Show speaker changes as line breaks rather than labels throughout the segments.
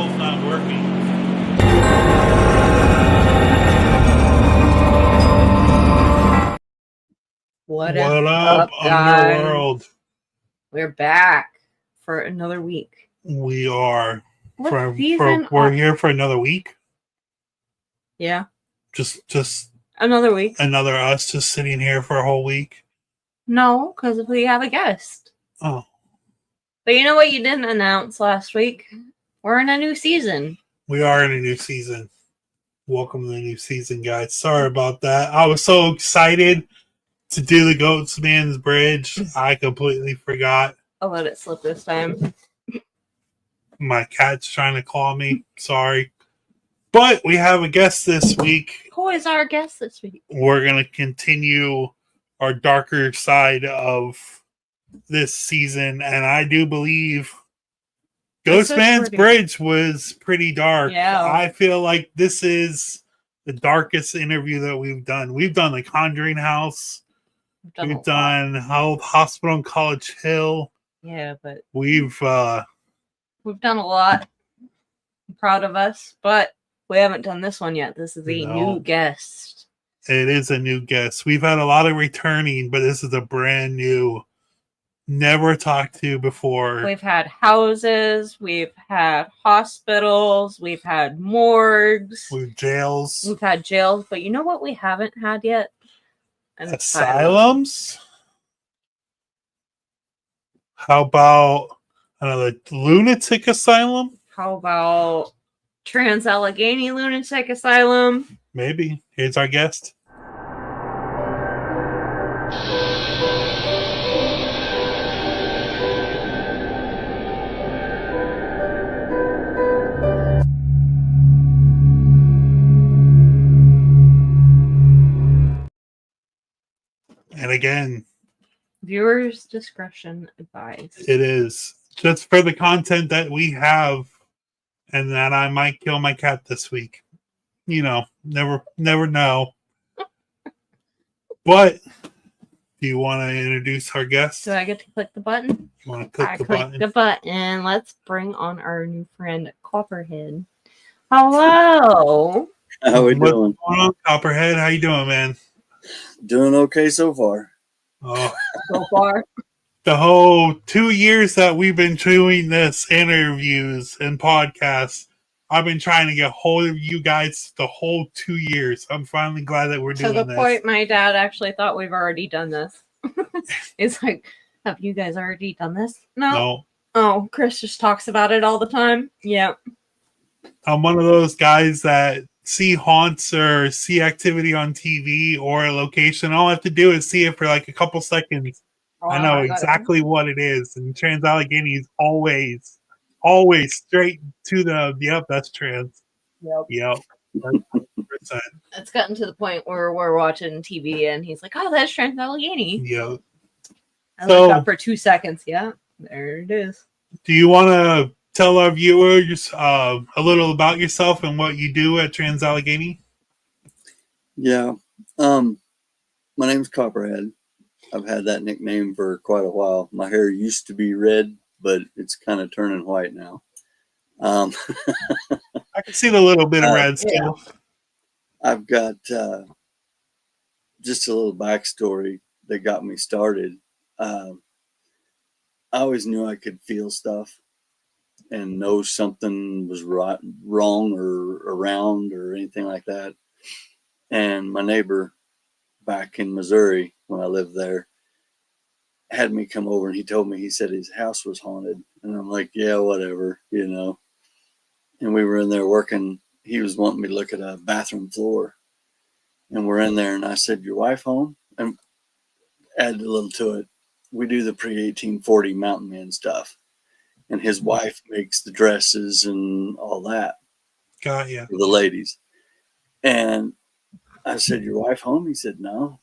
hell's not working?
What
up,
guys?
Underworld?
We're back for another week.
We are.
What
We're here for another week.
Yeah.
Just
another week.
Another us just sitting here for a whole week.
No, because we have a guest.
Oh.
But you know what you didn't announce last week? We're in a new season.
We are in a new season. Welcome to the new season, guys. Sorry about that. I was so excited to do the Goatsman's Bridge. I completely forgot.
I'll let it slip this time.
My cat's trying to call me. Sorry. But we have a guest this week.
Who is our guest this week?
We're going to continue our darker side of this season. And I do believe Goatsman's Bridge was pretty dark.
Yeah.
I feel like this is the darkest interview that we've done. We've done the Conjuring House. We've done Hospital in College Hill.
Yeah, but
we've
done a lot. I'm proud of us, but we haven't done this one yet. This is a new guest.
It is a new guest. We've had a lot of returning, but this is a brand new, never talked to before.
We've had houses, we've had hospitals, we've had morgues,
we've jails.
We've had jails, but you know what we haven't had yet?
An asylums? How about another lunatic asylum?
How about Trans-Allegheny Lunatic Asylum?
Maybe. Here's our guest. And again,
viewers' discretion advised.
It is just for the content that we have, and that I might kill my cat this week. You know, never know. But do you want to introduce our guest?
Do I get to click the button?
You want to click the button?
The button. Let's bring on our new friend, Copperhead. Hello.
How we doing?
What's going on, Copperhead? How you doing, man?
Doing okay so far.
Oh,
so far.
The whole 2 years that we've been doing this interviews and podcasts, I've been trying to get hold of you guys the whole 2 years. I'm finally glad that we're doing this.
To the point my dad actually thought we've already done this. It's like, have you guys already done this? No. Oh, Chris just talks about it all the time. Yep.
I'm one of those guys that see haunts or see activity on TV or a location. All I have to do is see it for like a couple seconds. I know exactly what it is. And Trans-Allegheny is always straight to the, yep, that's trans. Yep. 100%.
It's gotten to the point where we're watching TV and he's like, oh, that's Trans-Allegheny.
Yep.
I looked up for 2 seconds. Yeah, there it is.
Do you want to tell our viewers a little about yourself and what you do at Trans-Allegheny?
Yeah. My name's Copperhead. I've had that nickname for quite a while. My hair used to be red, but it's kind of turning white now.
I can see the little bit of red still.
Yeah. I've got just a little backstory that got me started. I always knew I could feel stuff and know something was wrong or around or anything like that. And my neighbor back in Missouri, when I lived there, had me come over and he told me, he said his house was haunted. And I'm like, yeah, whatever, you know. And we were in there working. He was wanting me to look at a bathroom floor. And we're in there and I said, your wife home? And added a little to it. We do the pre-1840 mountain men stuff. And his wife makes the dresses and all that.
Got you.
For the ladies. And I said, your wife home? He said, no.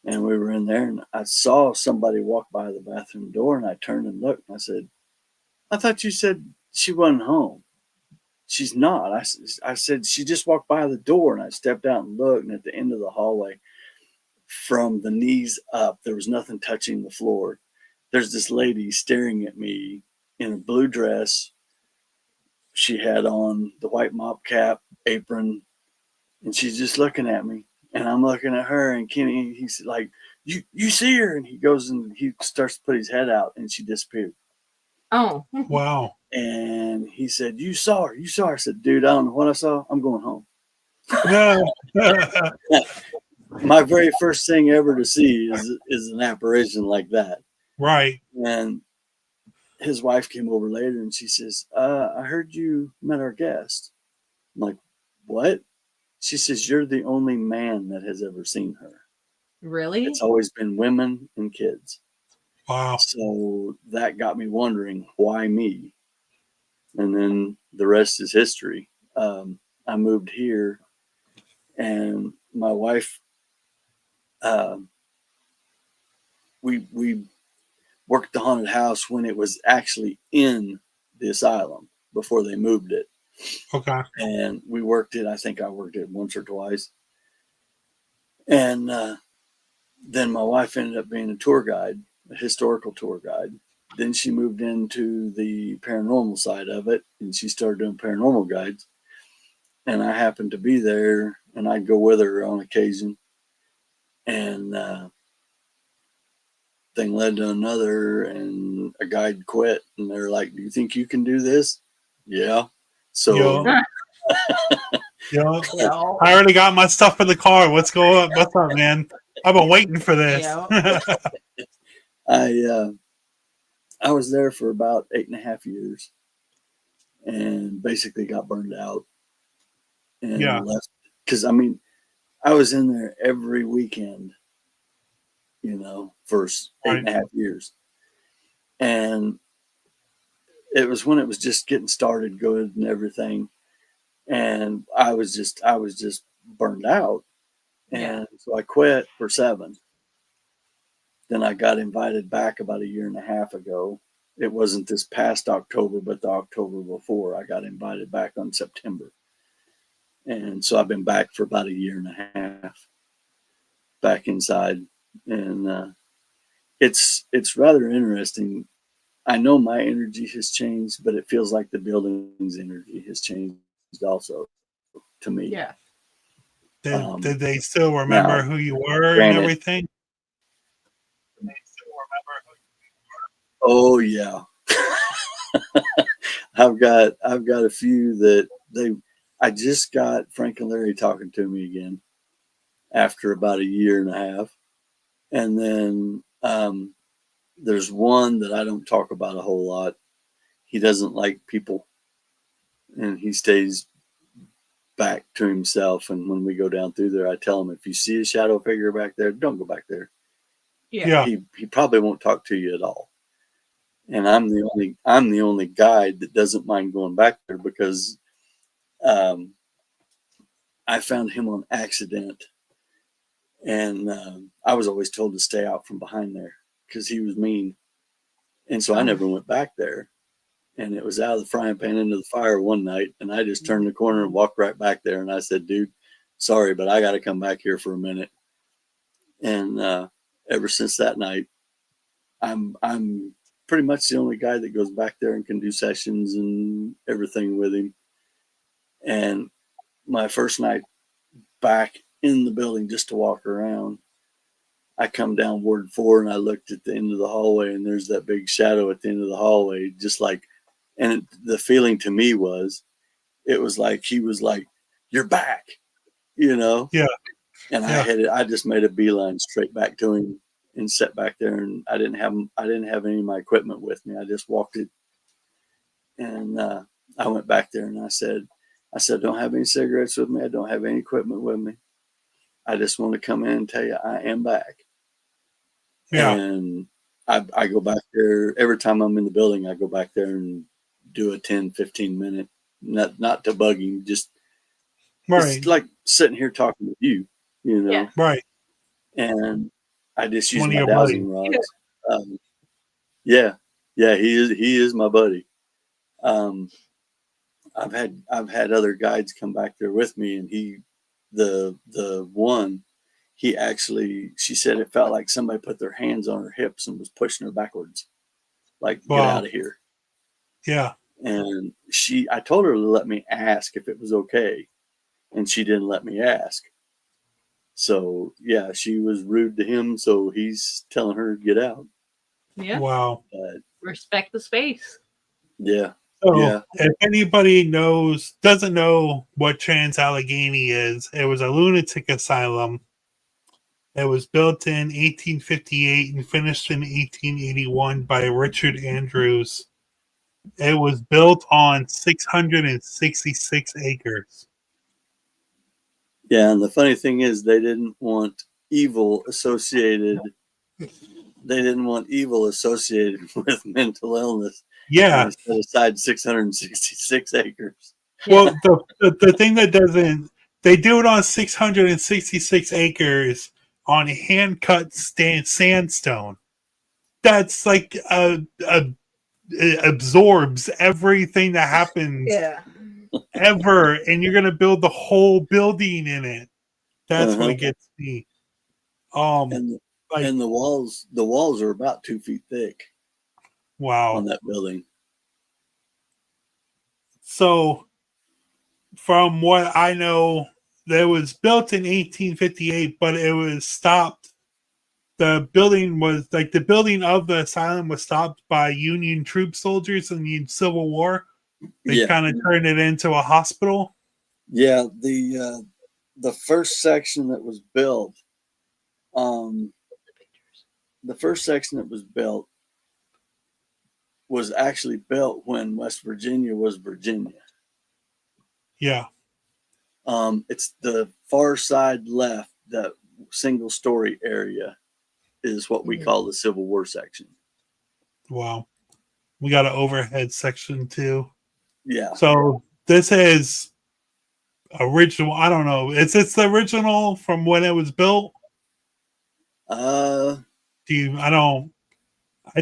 And we were in there and I saw somebody walk by the bathroom door and I turned and looked and I said, I thought you said she wasn't home. She's not. I said, she just walked by the door and I stepped out and looked, and at the end of the hallway, from the knees up, there was nothing touching the floor. There's this lady staring at me in a blue dress she had on the white mop cap, apron, and she's just looking at me. And I'm looking at her, and Kenny, he's like, you see her? And he goes and he starts to put his head out, and she disappeared.
Oh.
Wow.
And he said, you saw her. I said, dude, I don't know what I saw. I'm going home. My very first thing ever to see is an apparition like that.
Right.
And his wife came over later, and she says, I heard you met our guest. I'm like, what? She says, you're the only man that has ever seen her.
Really?
It's always been women and kids.
Wow.
So that got me wondering, why me? And then the rest is history. I moved here, and my wife, we worked the haunted house when it was actually in the asylum before they moved it.
Okay.
And we worked it. I think I worked it once or twice. And then my wife ended up being a tour guide, a historical tour guide. Then she moved into the paranormal side of it, and she started doing paranormal guides. And I happened to be there, and I'd go with her on occasion. And thing led to another, and a guide quit. And they're like, do you think you can do this? Yeah. So
yeah. I already got my stuff in the car. What's going on? What's up, man? I've been waiting for this.
I was there for about 8.5 years, and basically got burned out and left. Because I mean, I was in there every weekend, for 8.5 years, and it was when it was just getting started good and everything, and I was just burned out, and so I quit for 7. Then I got invited back about 1.5 years ago. It wasn't this past October, but the October before. I got invited back on September. And so I've been back for about 1.5 years, back inside. And it's rather interesting. I know my energy has changed, but it feels like the building's energy has changed also to me.
Yeah.
Did they still remember who you were and everything?
Oh yeah. I've got a few that I just got Frank and Larry talking to me again after about 1.5 years. And then there's one that I don't talk about a whole lot. He doesn't like people, and he stays back to himself. And when we go down through there, I tell him, if you see a shadow figure back there, don't go back there.
Yeah.
He probably won't talk to you at all. And I'm the only guide that doesn't mind going back there, because I found him on accident, and I was always told to stay out from behind there because he was mean, and so I never went back there. And it was out of the frying pan into the fire one night, and I just turned the corner and walked right back there. And I said, dude, sorry, but I got to come back here for a minute. And ever since that night, I'm pretty much the only guy that goes back there and can do sessions and everything with him. And my first night back in the building just to walk around, I come down Ward 4 and I looked at the end of the hallway, and there's that big shadow at the end of the hallway, just like, and the feeling to me was, it was like he was like, you're back, Yeah. And I just made a beeline straight back to him and sat back there, and I didn't have any of my equipment with me. I just walked it, and I went back there, and I said, I don't have any cigarettes with me. I don't have any equipment with me. I just want to come in and tell you I am back. Yeah. And I go back there every time I'm in the building. I go back there and do a 10-15 minute, not to bug him, just it's like sitting here talking with you,
Right.
And I just use my dowsing rods. Yeah, he is my buddy. I've had other guides come back there with me, and the one, she said it felt like somebody put their hands on her hips and was pushing her backwards, like, get out of here.
Yeah.
And I told her to let me ask if it was okay, and she didn't let me ask. So yeah, she was rude to him, so he's telling her to get out.
Yeah.
Wow.
Respect the space.
Yeah.
So
Yeah.
if anybody doesn't know what Trans-Allegheny is, it was a lunatic asylum. It was built in 1858 and finished in 1881 by Richard Andrews. It was built on 666 acres.
Yeah, and the funny thing is they didn't want evil associated. They didn't want evil associated with mental illness.
Yeah.
And they set aside 666 acres.
Well, the thing that doesn't, they do it on 666 acres on hand-cut sandstone. That's like it absorbs everything that happens ever, and you're gonna build the whole building in it. That's what gets me.
And the walls are about 2 feet thick.
Wow.
On that building.
So, from what I know, it was built in 1858, but it was stopped. The building of the asylum was stopped by Union troop soldiers in the Civil War. They kind of turned it into a hospital.
Yeah, the first section that was built, was actually built when West Virginia was Virginia.
Yeah.
It's the far side left, that single story area is what we call the Civil War section.
Wow. We got an overhead section too.
Yeah.
So this is original. I don't know. It's the original from when it was built. I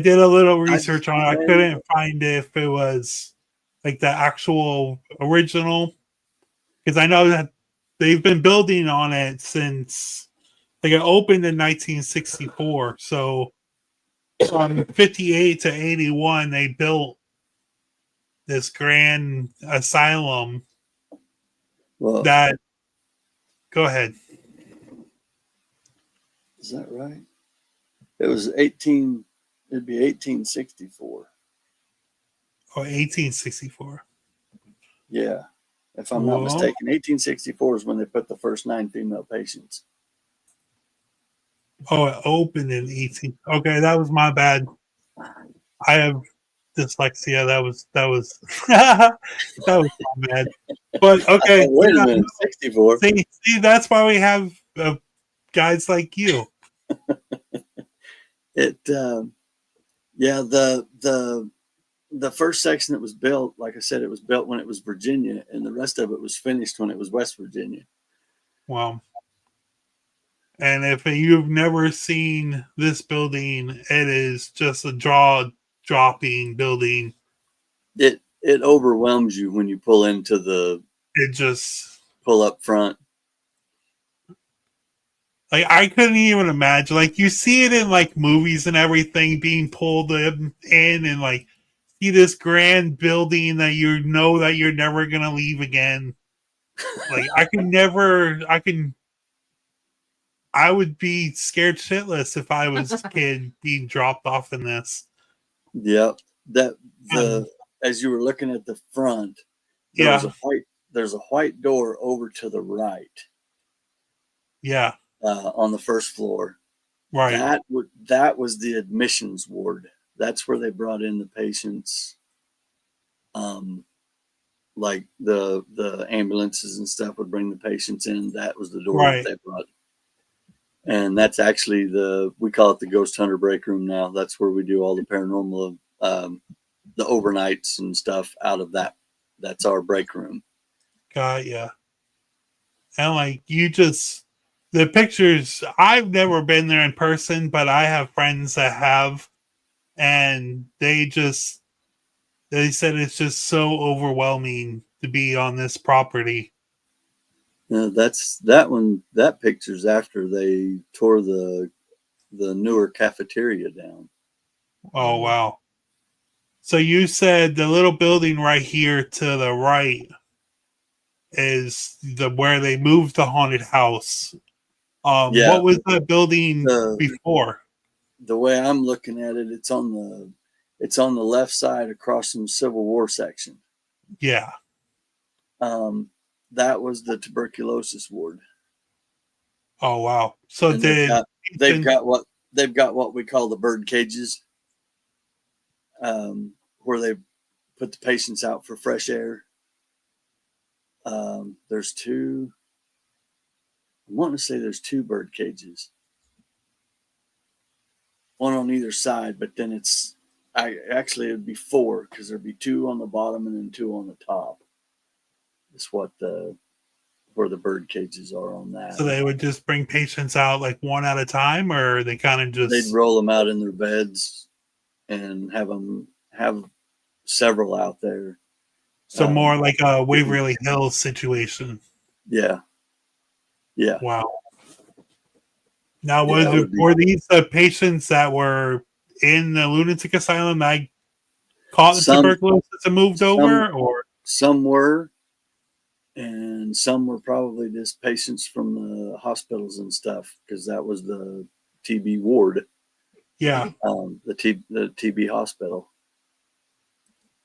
did a little research on it. I couldn't find if it was like the actual original, because I know that they've been building on it since it opened in 1964. So from 58 to 81, they built this grand asylum.
Well,
go ahead.
Is that right? It was it'd be 1864.
Oh, 1864.
Yeah. If I'm not mistaken, 1864 is when they put the first 9 female patients.
Oh, it opened in 18. Okay, that was my bad. I have dyslexia. That was that was my bad. But okay,
wait a minute, 64.
See, that's why we have guys like you.
The first section that was built, like I said, it was built when it was Virginia, and the rest of it was finished when it was West Virginia.
Wow. And if you've never seen this building, it is just a jaw-dropping building.
It overwhelms you when you pull into pull up front.
Like, I couldn't even imagine. Like, you see it in like movies and everything, being pulled in and like see this grand building that you know that you're never gonna leave again. Like, I would be scared shitless if I was a kid being dropped off in this.
Yep. As you were looking at the front, there's a white door over to the right.
Yeah.
On the first floor.
Right.
That was the admissions ward. That's where they brought in the patients. Like the ambulances and stuff would bring the patients in. That was the door that they brought. And that's actually we call it the ghost hunter break room now. That's where we do all the paranormal, the overnights and stuff out of that. That's our break room.
Got ya. And like the pictures, I've never been there in person, but I have friends that have, and they said it's just so overwhelming to be on this property.
That picture's after they tore the newer cafeteria down.
Oh wow. So you said the little building right here to the right is the where they moved the haunted house.
Yeah.
What was that building before?
The way I'm looking at it, it's on the left side across from the Civil War section.
Yeah.
That was the tuberculosis ward.
Oh wow. So
And they've got what we call the bird cages, where they put the patients out for fresh air. There's two. I want to say there's two bird cages, one on either side, but then it'd be four because there'd be two on the bottom and then two on the top. That's where the bird cages are on that.
So they would just bring patients out like one at a time, or they kind of just
they'd roll them out in their beds and have several out there.
So more like a Waverly Hills situation.
Yeah. Yeah.
Wow. Now, were these the patients that were in the lunatic asylum that caught the tuberculosis and moved over, or
some were, and some were probably just patients from the hospitals and stuff, because that was the TB ward.
Yeah.
The TB hospital.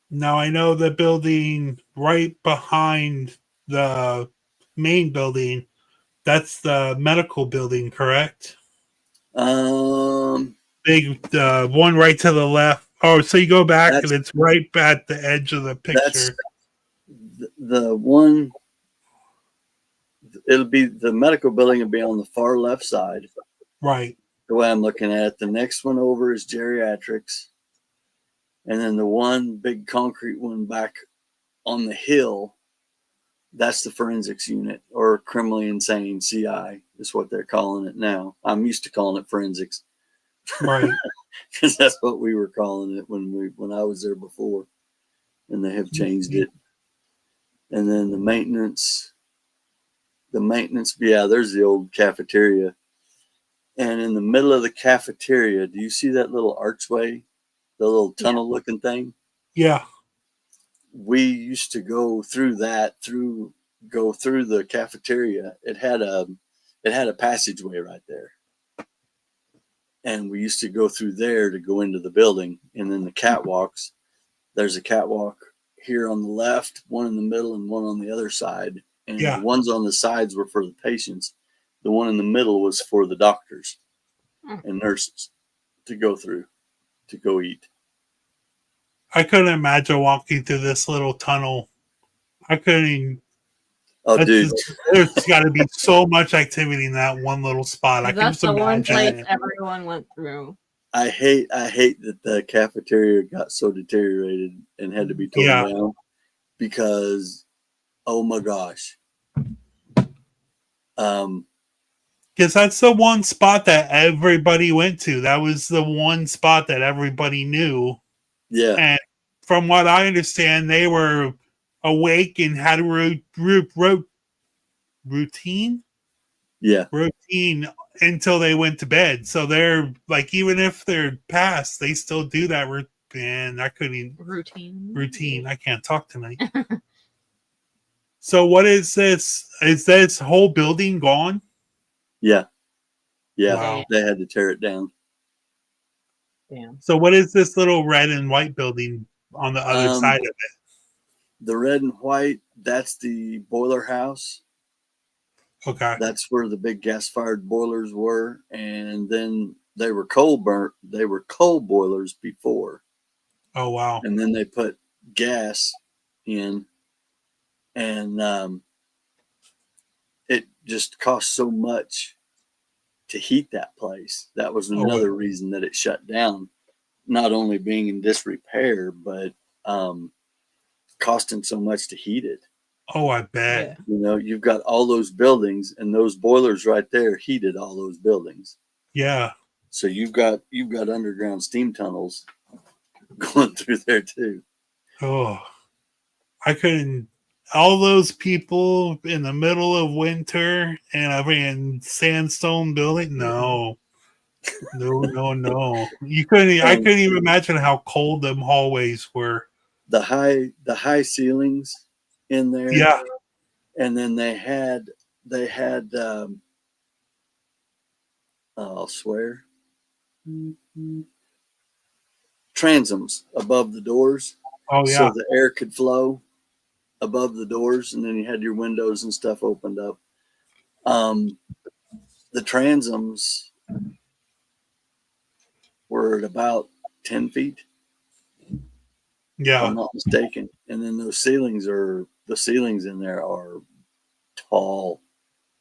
Now I know the building right behind the main building. That's the medical building, correct? Big one right to the left. Oh, so you go back and it's right at the edge of the picture.
The one. It'll be the medical building will be on the far left side.
Right.
The way I'm looking at it. The next one over is geriatrics. And then the one big concrete one back on the hill, that's the forensics unit, or criminally insane, CI is what they're calling it now. I'm used to calling it forensics.
Right.
Because that's what we were calling it when I was there before. And they have changed it. And then the maintenance, yeah, there's the old cafeteria. And in the middle of the cafeteria, do you see that little archway? The little tunnel looking thing?
Yeah.
We used to go through that, go through the cafeteria. It had a passageway right there. And we used to go through there to go into the building. And then the catwalks, there's a catwalk here on the left, one in the middle, and one on the other side. And the ones on the sides were for the patients. The one in the middle was for the doctors and nurses to go through, to go eat.
I couldn't imagine walking through this little tunnel. I couldn't even.
Oh, dude.
There's got to be so much activity in that one little spot.
That's the one place everyone went through.
I hate that the cafeteria got so deteriorated and had to be torn down, because, oh my gosh.
Because that's the one spot that everybody went to. That was the one spot that everybody knew.
Yeah.
And from what I understand, they were awake and had a routine.
Yeah.
Routine until they went to bed. So they're like, even if they're passed, they still do that routine. I couldn't even. Routine. I can't talk tonight. So what is this? Is this whole building gone?
Yeah. Yeah.
Wow.
They had to tear it down.
Damn.
So what is this little red and white building on the other side of it?
The red and white, that's the boiler house.
Okay.
That's where the big gas-fired boilers were, and then they were coal boilers before.
Oh wow.
And then they put gas in, and it just cost so much to heat that place. That was another reason that it shut down. Not only being in disrepair, but costing so much to heat it.
Oh, I bet.
You know, you've got all those buildings, and those boilers right there heated all those buildings.
Yeah.
So you've got underground steam tunnels going through there too.
Oh, I couldn't. All those people in the middle of winter and in sandstone building. No, No. You couldn't. I couldn't even imagine how cold them hallways were.
The high ceilings in there.
Yeah.
And then they had I'll swear, transoms above the doors.
Oh yeah.
So the air could flow above the doors, and then you had your windows and stuff opened up. The transoms were at about 10 feet.
Yeah.
If I'm not mistaken. And then the ceilings in there are tall.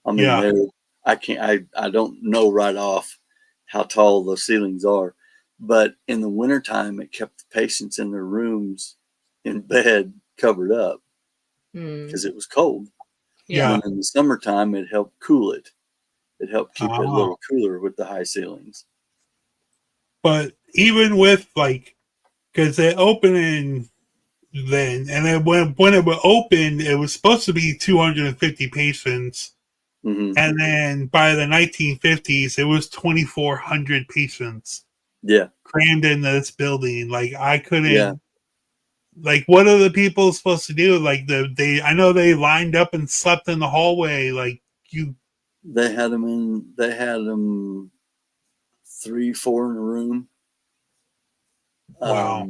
I mean, I don't know right off how tall those ceilings are, but in the wintertime, it kept the patients in their rooms in bed covered up because it was cold.
Yeah.
And in the summertime, it helped cool it. It helped keep it a little cooler with the high ceilings.
But even with because they opened then, and then when it opened, it was supposed to be 250 patients.
Mm-hmm.
And then by the 1950s, it was 2,400 patients.
Yeah.
Crammed into this building. I couldn't. Yeah. What are the people supposed to do? I know they lined up and slept in the hallway.
They had them 3-4 in a room.
Wow.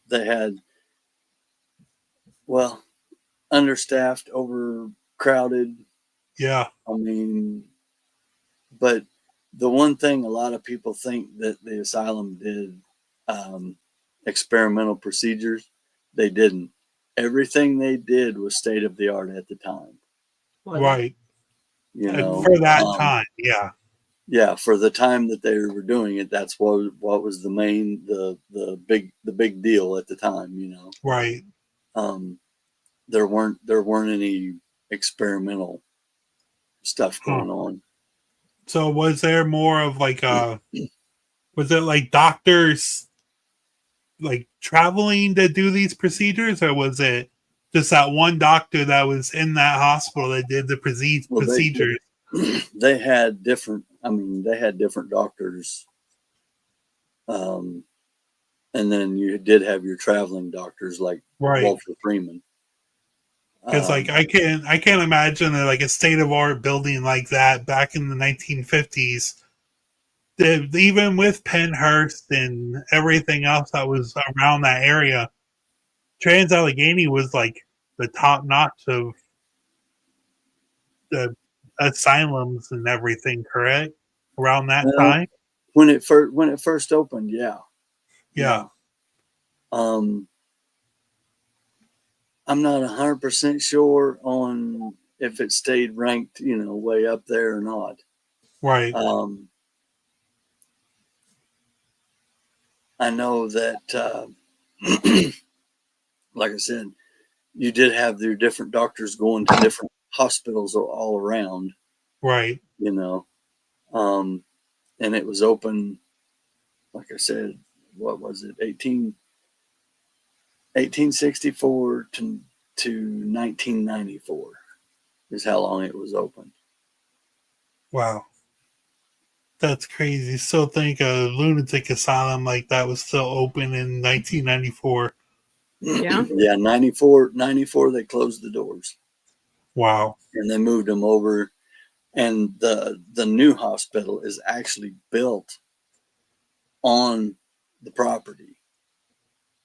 They had, understaffed, overcrowded.
Yeah.
I mean, but the one thing a lot of people think that the asylum did experimental procedures, they didn't. Everything they did was state of the art at the time.
Right.
For
that time, yeah.
Yeah, for the time that they were doing it, that's what was the main the big deal at the time,
Right.
There weren't any experimental stuff going on.
So was there more of was it doctors traveling to do these procedures, or was it just that one doctor that was in that hospital that did the procedures?
They had different doctors. And then you did have your traveling doctors like Walter Freeman.
Because I can't imagine a state of art building like that back in the 1950s. Even with Pennhurst and everything else that was around that area, Trans-Allegheny was the top notch of the asylums and everything, correct? Around that time?
When it first opened, yeah. I'm not 100% sure on if it stayed ranked, way up there or not.
Right.
I know that, like I said, you did have your different doctors going to different hospitals all around.
Right.
And it was open, like I said, what was it, 1864 to 1994 is how long it was open.
Wow. That's crazy. Still think a lunatic asylum like that was still open in 1994.
Yeah.
Yeah, 94 they closed the doors.
Wow.
And they moved them over, and the new hospital is actually built on the property.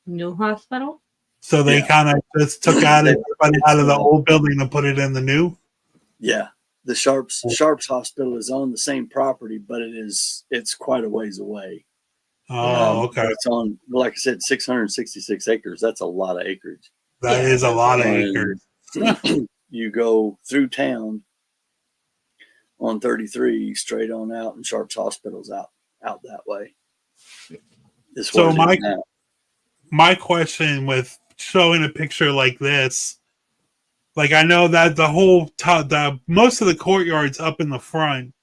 New hospital?
So they kind of just took out of the old building and put it in the new?
Yeah. The Sharps Hospital is on the same property, but it's quite a ways away.
Oh, okay.
It's on, like I said, 666 acres. That's a lot of acreage.
That is a lot of acres.
You go through town on 33 straight on out, and Sharps Hospital's out that way.
So my question with showing a picture like this, I know that most of the courtyard's up in the front.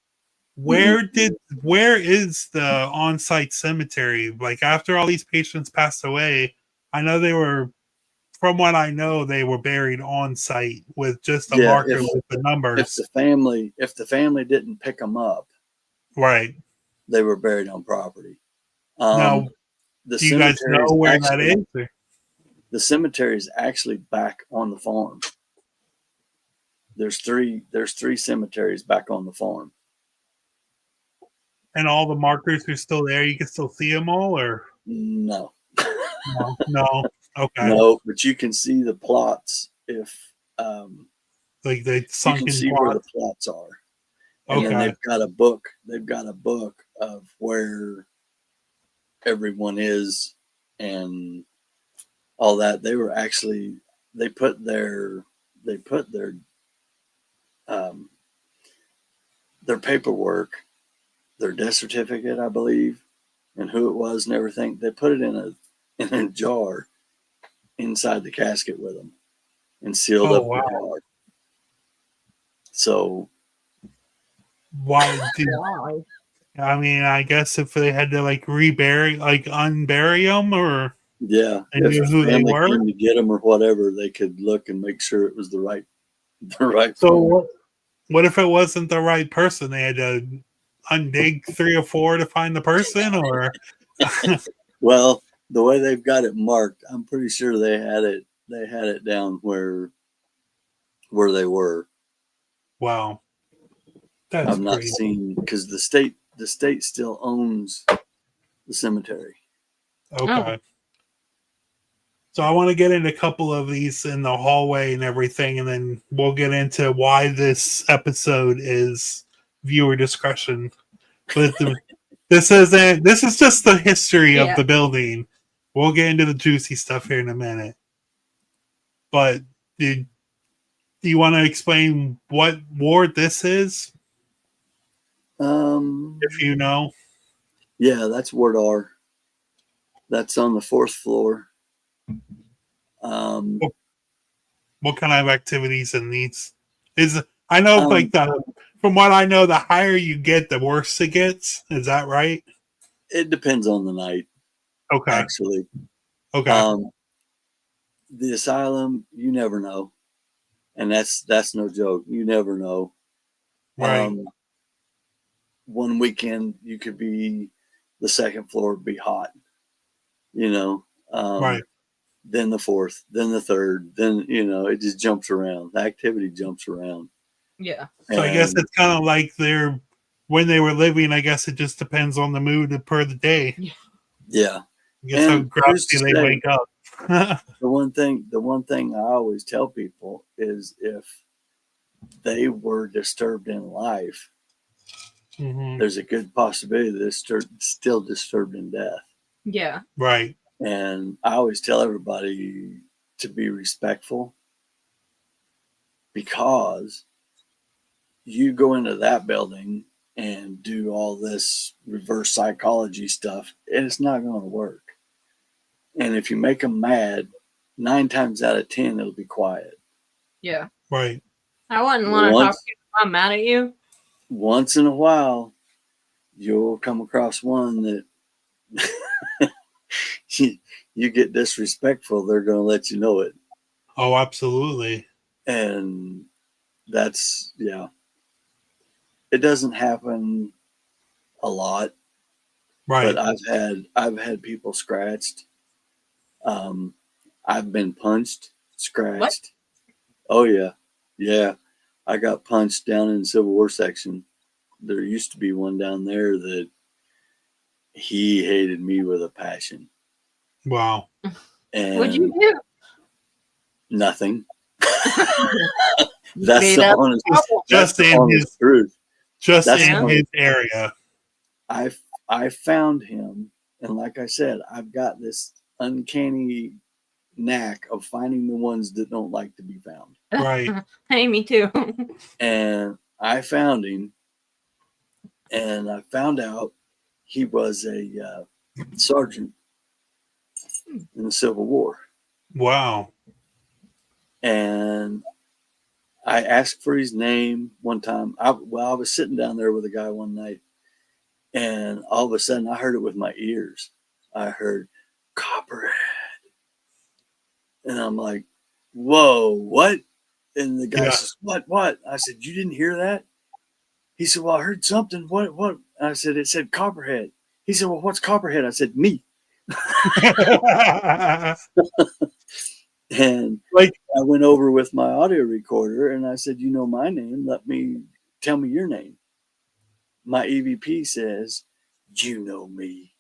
Where is the on-site cemetery? After all these patients passed away, I know from what I know, they were buried on site with just a marker with the numbers.
If the family didn't pick them up,
right?
they were buried on property.
Now,
The
do you guys
cemetery
know where that is? Or?
The cemetery is actually back on the farm. There's three cemeteries back on the farm.
And all the markers are still there. You can still see them all, or
No.
no. Okay.
No, but you can see the plots if
Like the
you
sunken
can see where the
plots.
plots are. And then
Okay.
they've got a book. They've got a book of where everyone is and all that. They were actually they put their paperwork, their death certificate, I believe, and who it was and everything. They put it in a jar inside the casket with them and sealed up the jar. So
why did I mean, I guess if they had to like unbury them, or
yeah,
they knew who they were.
Came to get them or whatever, they could look and make sure it was the right.
So what if it wasn't the right person? They had to undig 3 or 4 to find the person, or
well, the way they've got it marked, I'm pretty sure they had it down where they were.
Wow, that's
I've not seen, because the state still owns the cemetery.
Okay.
Oh.
So I want to get into a couple of these in the hallway and everything, and then we'll get into why this episode is viewer discretion. But this is just the history of the building. We'll get into the juicy stuff here in a minute. But do you want to explain what ward this is? If you know.
Yeah, that's Ward R. That's on the 4th floor.
What kind of activities in these is? I know, like from what I know, the higher you get, the worse it gets. Is that right?
It depends on the night.
Okay.
Actually.
Okay.
The asylum, you never know, and that's no joke. You never know.
Right.
One weekend you could be the 2nd floor would be hot. You know.
Right.
Then the 4th, then the 3rd, then it just jumps around. The activity jumps around.
Yeah.
So I guess it's kind of like when they were living. I guess it just depends on the mood per the day.
Yeah.
I guess how grumpy they wake up.
The one thing I always tell people is if they were disturbed in life, there's a good possibility they're still disturbed in death.
Yeah.
Right.
And I always tell everybody to be respectful, because you go into that building and do all this reverse psychology stuff, and it's not going to work. And if you make them mad, 9 times out of 10, it'll be quiet.
Yeah.
Right.
I wouldn't want to talk to you if I'm mad at you.
Once in a while, you'll come across one that you get disrespectful, they're going to let you know it.
Oh, absolutely.
And that's, yeah. It doesn't happen a lot.
Right.
But I've had people scratched. I've been punched, scratched.
What?
Oh yeah. Yeah. I got punched down in the Civil War section. There used to be one down there that he hated me with a passion.
Wow.
And
what'd you do?
Nothing. That's the honest,
just in his
truth.
Just in his area.
I found him, and like I said, I've got this uncanny knack of finding the ones that don't like to be found.
Right.
Hey, me too.
And I found him, and I found out he was a sergeant in the Civil War.
Wow.
And I asked for his name one time. I was sitting down there with a guy one night, and all of a sudden I heard it with my ears. I heard Copperhead. And I'm like, whoa, what? And the guy says, what? I said, you didn't hear that? He said, well, I heard something. What? And I said, it said Copperhead. He said, well, what's Copperhead? I said, me. And
like,
I went over with my audio recorder and I said, you know my name. Tell me your name. My EVP says, you know me.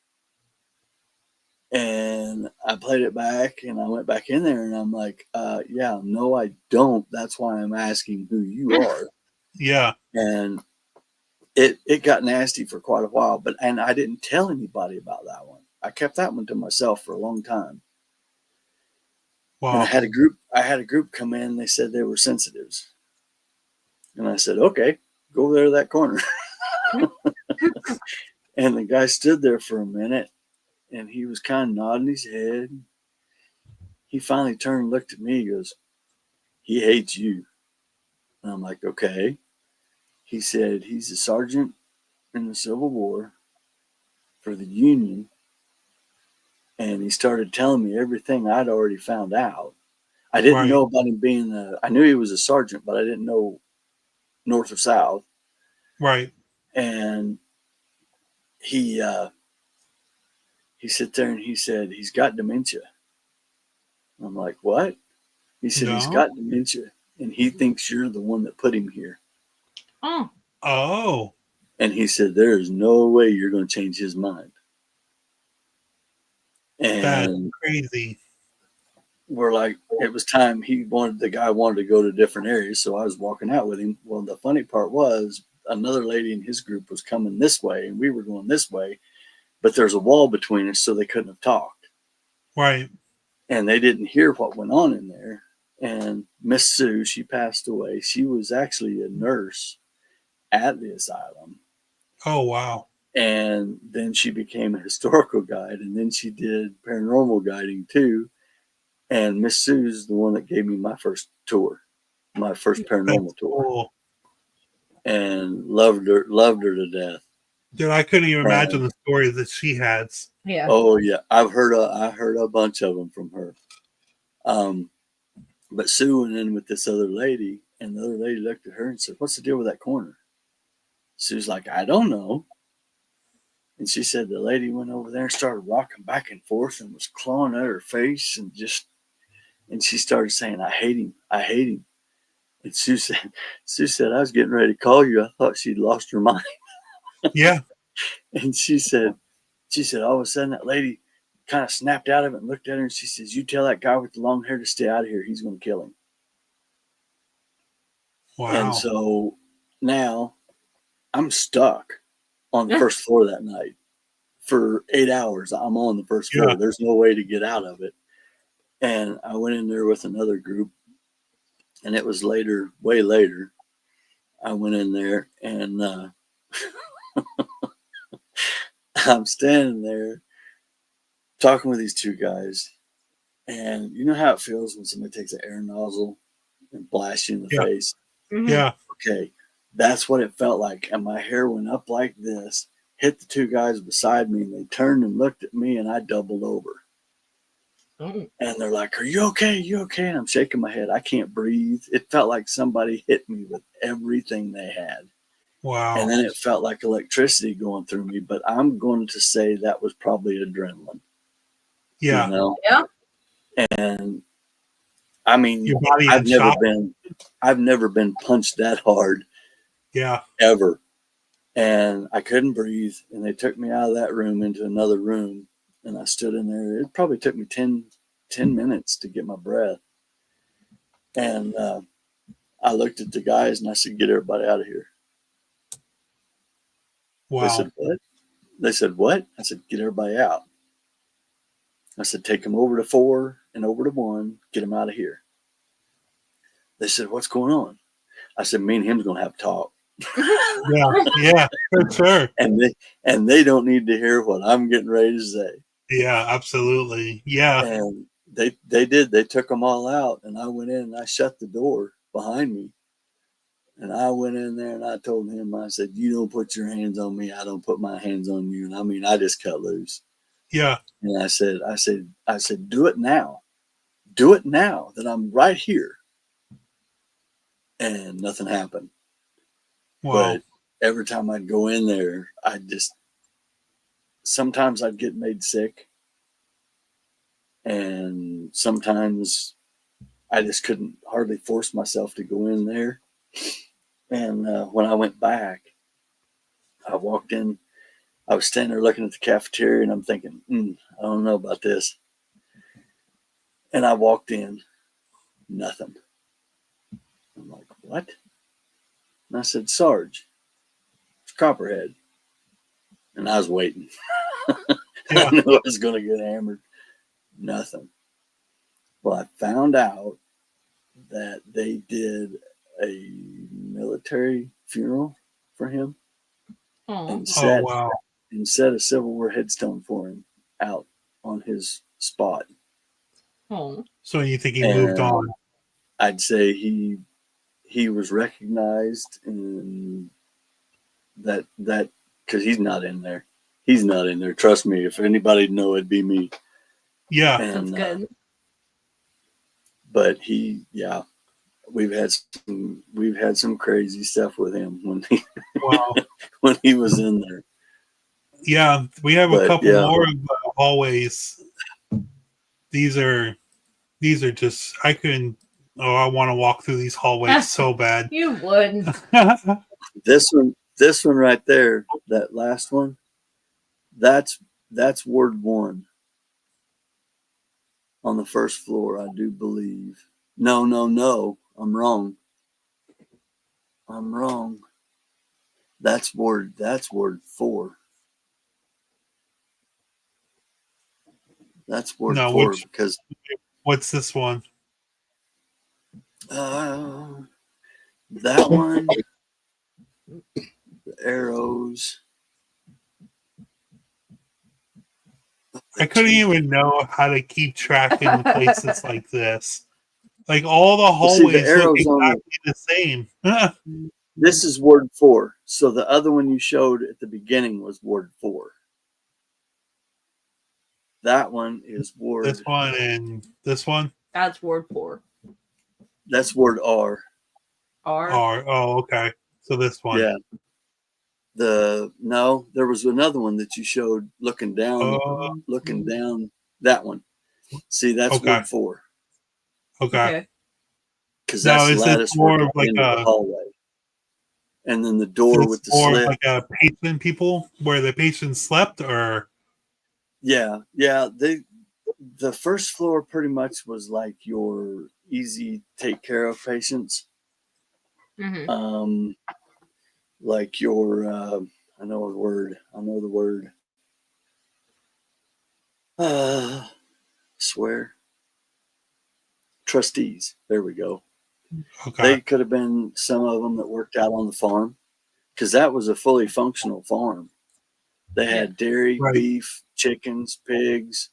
And I played it back and I went back in there and I'm like, yeah, no, I don't. That's why I'm asking who you are.
yeah.
And it got nasty for quite a while, and I didn't tell anybody about that one. I kept that one to myself for a long time.
Wow.
And I had a group come in, they said they were sensitives. And I said, okay, go over there to that corner. And the guy stood there for a minute and he was kind of nodding his head. He finally turned and looked at me. He goes, he hates you. And I'm like, okay. He said he's a sergeant in the Civil War for the Union. And he started telling me everything I'd already found out. I didn't know about him being I knew he was a sergeant, but I didn't know north or south.
Right.
And he sat there and he said, he's got dementia. I'm like, what? He said, he's got dementia and he thinks you're the one that put him here.
Oh.
And he said, there is no way you're going to change his mind. And
that's crazy.
We're like, it was time. The guy wanted to go to different areas. So I was walking out with him. Well, the funny part was another lady in his group was coming this way and we were going this way, but there's a wall between us. So they couldn't have talked.
Right.
And they didn't hear what went on in there. And Miss Sue, she passed away. She was actually a nurse at the asylum.
Oh, wow.
And then she became a historical guide. And then she did paranormal guiding too. And Miss Sue's the one that gave me my first tour, my first paranormal tour.
Cool.
And loved her to death.
Dude, I couldn't even imagine the stories that she has.
Yeah.
Oh yeah. I heard a bunch of them from her. But Sue went in with this other lady, and the other lady looked at her and said, what's the deal with that corner? Sue's like, I don't know. And she said the lady went over there and started rocking back and forth and was clawing at her face and she started saying, I hate him. I hate him. And Sue said, I was getting ready to call you. I thought she'd lost her mind.
Yeah.
And she said, all of a sudden that lady kind of snapped out of it and looked at her and she says, you tell that guy with the long hair to stay out of here. He's going to kill him.
Wow.
And so now I'm stuck on the first floor that night for 8 hours. I'm on the first floor. There's no way to get out of it. And I went in there with another group, and it was later, way later. I went in there and I'm standing there talking with these two guys. And you know how it feels when somebody takes an air nozzle and blasts you in the face?
Mm-hmm.
Yeah.
Okay. That's what it felt like. And my hair went up like this, hit the two guys beside me, and they turned and looked at me, and I doubled over.
Oh.
And they're like, are you okay? You okay? And I'm shaking my head. I can't breathe. It felt like somebody hit me with everything they had.
Wow.
And then it felt like electricity going through me. But I'm going to say that was probably adrenaline.
Yeah.
You know?
Yeah.
And I mean,
your body
I've never been punched that hard.
Yeah.
Ever. And I couldn't breathe. And they took me out of that room into another room. And I stood in there. It probably took me 10 minutes to get my breath. And I looked at the guys and I said, get everybody out of here.
Wow.
They said, what? They said, what? I said, get everybody out. I said, take them over to 4 and over to 1. Get them out of here. They said, what's going on? I said, me and him's going to have a talk.
Yeah, for sure.
And they don't need to hear what I'm getting ready to say.
Yeah, absolutely. Yeah.
And they did. They took them all out, and I went in and I shut the door behind me. And I went in there and I told him, I said, you don't put your hands on me. I don't put my hands on you. And I mean, I just cut loose.
Yeah.
And I said, do it now. Do it now that I'm right here. And nothing happened.
Wow.
But every time I'd go in there, sometimes I'd get made sick. And sometimes I just couldn't hardly force myself to go in there. And when I went back, I walked in. I was standing there looking at the cafeteria, and I'm thinking, I don't know about this. And I walked in, nothing. I'm like, what? And I said, Sarge, it's Copperhead. And I was waiting.
Yeah.
I knew I was going to get hammered. Nothing. Well, I found out that they did a military funeral for him and set a Civil War headstone for him out on his spot.
Oh.
So you think he moved on?
I'd say he was recognized, and that because he's not in there. He's not in there. Trust me. If anybody'd know, it'd be me.
Yeah,
that's good.
But we've had some crazy stuff with him when he was in there.
Yeah, we have a couple more of hallways. These are just I couldn't. Oh, I want to walk through these hallways so bad.
You would.
This one right there, that last one, that's Ward 1 on the first floor, I do believe. No, I'm wrong. That's Ward 4. That's Ward 4 because
what's this one?
That one, the arrows.
I couldn't even know how to keep track in places like this. Like all the hallways look exactly the same.
This is Ward 4. So the other one you showed at the beginning was Ward 4. That one is Ward.
This one and this one?
That's Ward 4.
That's Ward R.
R.
Oh, okay. So this one.
Yeah. There was another one that you showed looking down. That one. See, that's Ward 4.
Okay.
Because that's the lattice work at the end of the hallway. And then the door with the slit.
Like a patient people where the patient slept, or
yeah. The first floor pretty much was like your easy take care of patients.
Mm-hmm.
Like your I know the word. Swear. Trustees. There we go. Okay. They could have been some of them that worked out on the farm, because that was a fully functional farm. They had dairy, beef, chickens, pigs,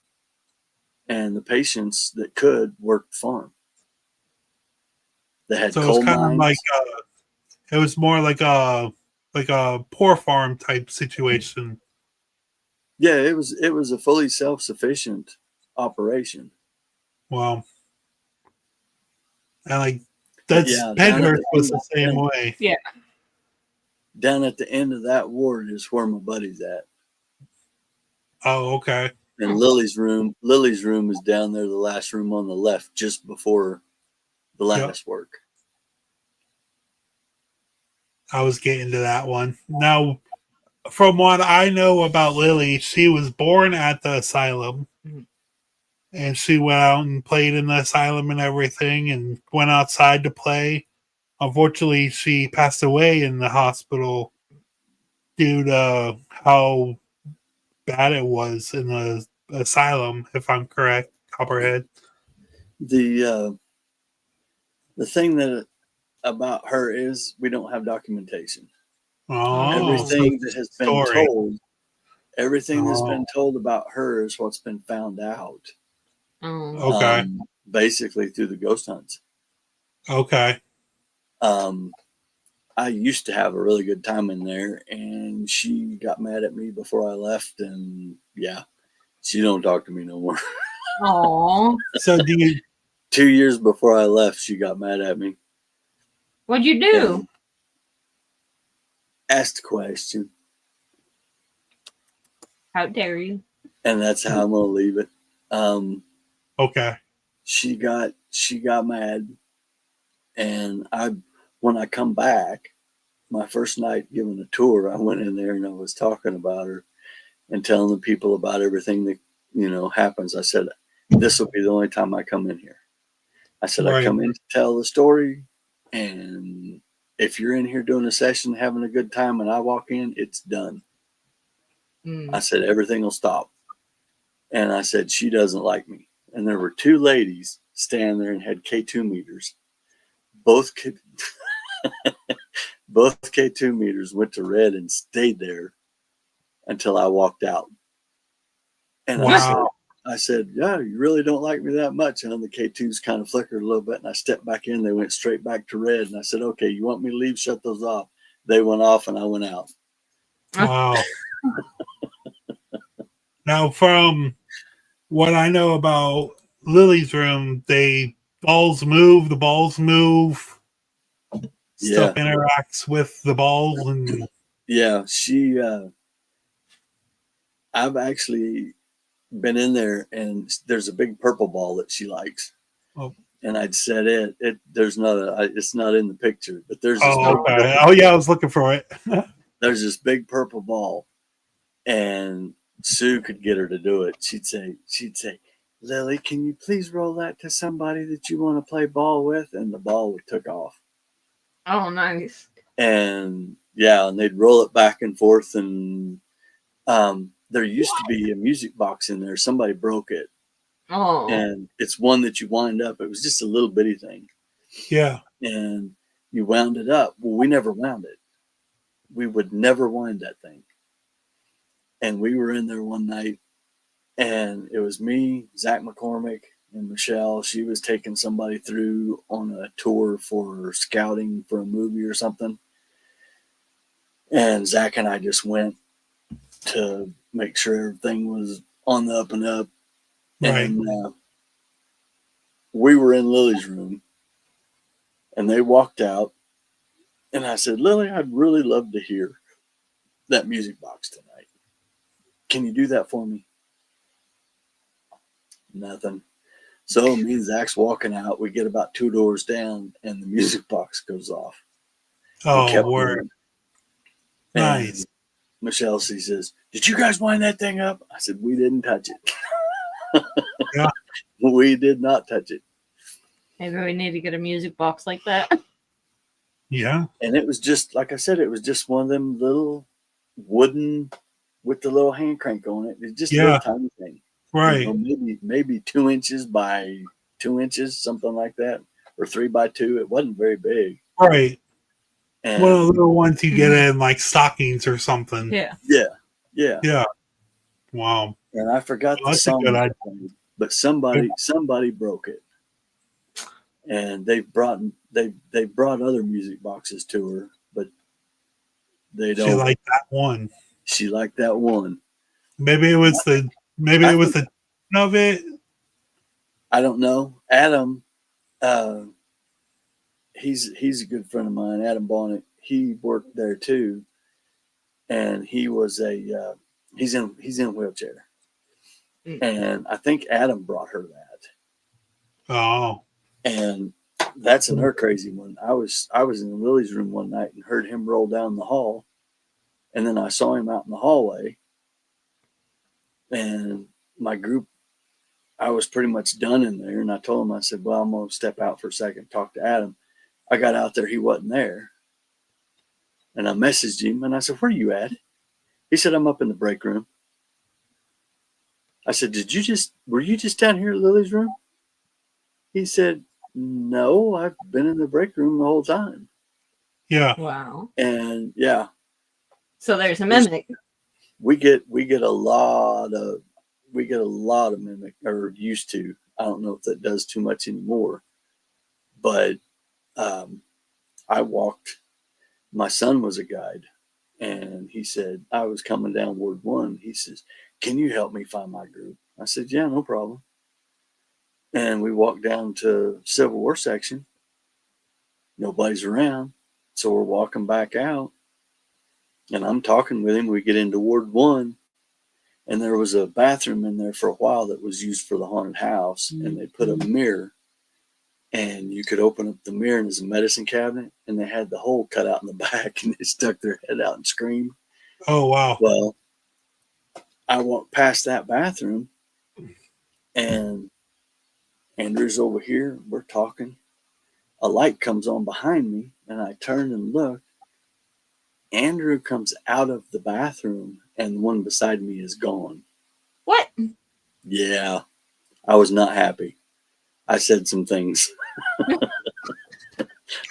and the patients that could work the farm. They had coal mines.
It was more like a poor farm type situation.
Yeah, it was a fully self-sufficient operation.
Wow. And Penhurst was the same way.
Yeah.
Down at the end of that ward is where my buddy's at.
Oh, okay.
And Lily's room is down there, the last room on the left, just before the lattice work.
I was getting to that one. Now, from what I know about Lily, she was born at the asylum. And she went out and played in the asylum and everything, and went outside to play. Unfortunately, she passed away in the hospital due to how bad it was in the asylum, if I'm correct, Copperhead.
The thing that about her is we don't have documentation. Everything that has been told, everything that's been told about her is what's been found out.
Okay.
Basically through the ghost hunts.
Okay.
I used to have a really good time in there, and she got mad at me before I left, and she don't talk to me no more.
Aww.
So
2 years before I left, she got mad at me.
What'd you do?
asked a question.
How dare you?
And that's how I'm gonna leave it.
Okay.
She got mad, and when I come back, my first night giving a tour, I went in there and I was talking about her and telling the people about everything that happens. I said, this will be the only time I come in here. I said, I come in to tell the story, and if you're in here doing a session having a good time and I walk in, it's done. I said, everything will stop. And I said, she doesn't like me. And there were two ladies standing there and had K2 meters. Both K2 meters went to red and stayed there until I walked out. And I said, yeah, you really don't like me that much. And the K2s kind of flickered a little bit. And I stepped back in. They went straight back to red. And I said, okay, you want me to leave? Shut those off. They went off and I went out.
Wow. Now, from what I know about Lily's room, the balls move. Stuff interacts with the balls. And
yeah, I've actually been in there, and there's a big purple ball that she likes.
Oh.
And I'd said it's not in the picture, but there's
this okay. Oh yeah, I was looking for it.
There's this big purple ball, and Sue could get her to do it. She'd say, Lily, can you please roll that to somebody that you want to play ball with? And the ball took off.
Oh, nice.
And yeah, and they'd roll it back and forth. And there used to be a music box in there. Somebody broke it.
Oh.
And it's one that you wind up. It was just a little bitty thing.
Yeah.
And you wound it up. Well, we never wound it. We would never wind that thing. And we were in there one night, and it was me, Zach McCormick, and Michelle. She was taking somebody through on a tour for scouting for a movie or something. And Zach and I just went to make sure everything was on the up and up.
Right.
And we were in Lily's room, and they walked out. And I said, Lily, I'd really love to hear that music box tonight. Can you do that for me? Nothing. So me and Zach's walking out. We get about 2 doors down, and the music box goes off.
Oh, word. Nice.
Michelle, she says, did you guys wind that thing up? I said, we didn't touch it.
Yeah.
We did not touch it.
Maybe we need to get a music box like that.
Yeah.
And it was just, like I said, it was just one of them little wooden with the little hand crank on it. It's just a little tiny thing.
Right.
You know, maybe 2 inches by 2 inches, something like that, or 3 by 2. It wasn't very big.
Right.
And
one of the little ones you get in like stockings or something.
Yeah.
Yeah.
Yeah. Wow.
And I forgot the song, but somebody broke it. And they brought other music boxes to her, but they don't.
She liked that one.
She liked that one.
Maybe it was the of it.
I don't know. Adam, he's a good friend of mine, Adam Bonnet. He worked there too, and he was he's in a wheelchair, and I think Adam brought her that.
Oh,
and that's another crazy one. I was in Lily's room one night and heard him roll down the hall, and then I saw him out in the hallway, and my group, I was pretty much done in there, and I told him, I said, well, I'm going to step out for a second, talk to Adam. I got out there, he wasn't there. And I messaged him, and I said, where are you at? He said, I'm up in the break room. I said, were you just down here at Lily's room? He said, no, I've been in the break room the whole time.
Yeah.
Wow.
And yeah.
So there's a mimic.
We get a lot of mimic, or used to. I don't know if that does too much anymore. But I walked, my son was a guide, and he said, I was coming down Ward 1. He says, can you help me find my group? I said, yeah, no problem. And we walked down to Civil War section. Nobody's around. So we're walking back out. And I'm talking with him. We get into Ward 1, and there was a bathroom in there for a while that was used for the haunted house, and they put a mirror, and you could open up the mirror, and there's a medicine cabinet, and they had the hole cut out in the back, and they stuck their head out and screamed.
Oh, wow.
Well, I walked past that bathroom, and Andrew's over here. We're talking. A light comes on behind me, and I turn and look. Andrew comes out of the bathroom, and the one beside me is gone.
What?
Yeah, I was not happy. I said some things.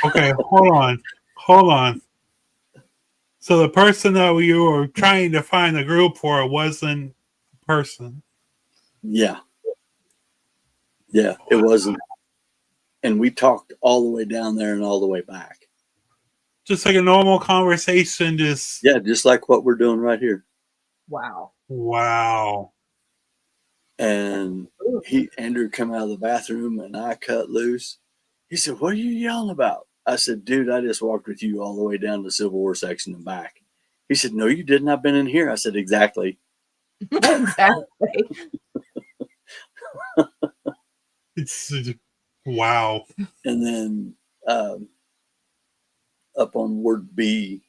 Okay, hold on. So the person that you were trying to find a group for wasn't a person.
Yeah, it wasn't. And we talked all the way down there and all the way back.
Just like a normal conversation, just
like what we're doing right here.
Wow.
And Andrew come out of the bathroom, and I cut loose. He said, "What are you yelling about?" I said, "Dude, I just walked with you all the way down to the Civil War section and back." He said, "No, you didn't. I've been in here." I said, "Exactly."
Exactly.
It's wow.
And then up on Ward B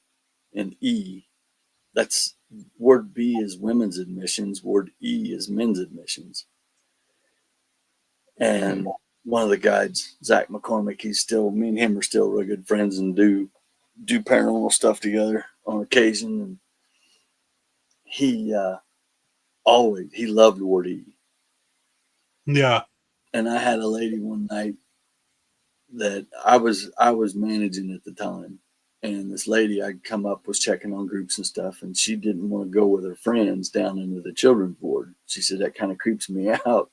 and E, that's Ward B is women's admissions. Ward E is men's admissions. And one of the guides, Zach McCormick, me and him are still real good friends and do paranormal stuff together on occasion. And he loved Ward E.
Yeah.
And I had a lady one night that I was managing at the time, and this lady I'd come up was checking on groups and stuff, and she didn't want to go with her friends down into the children's ward. She said, "That kind of creeps me out."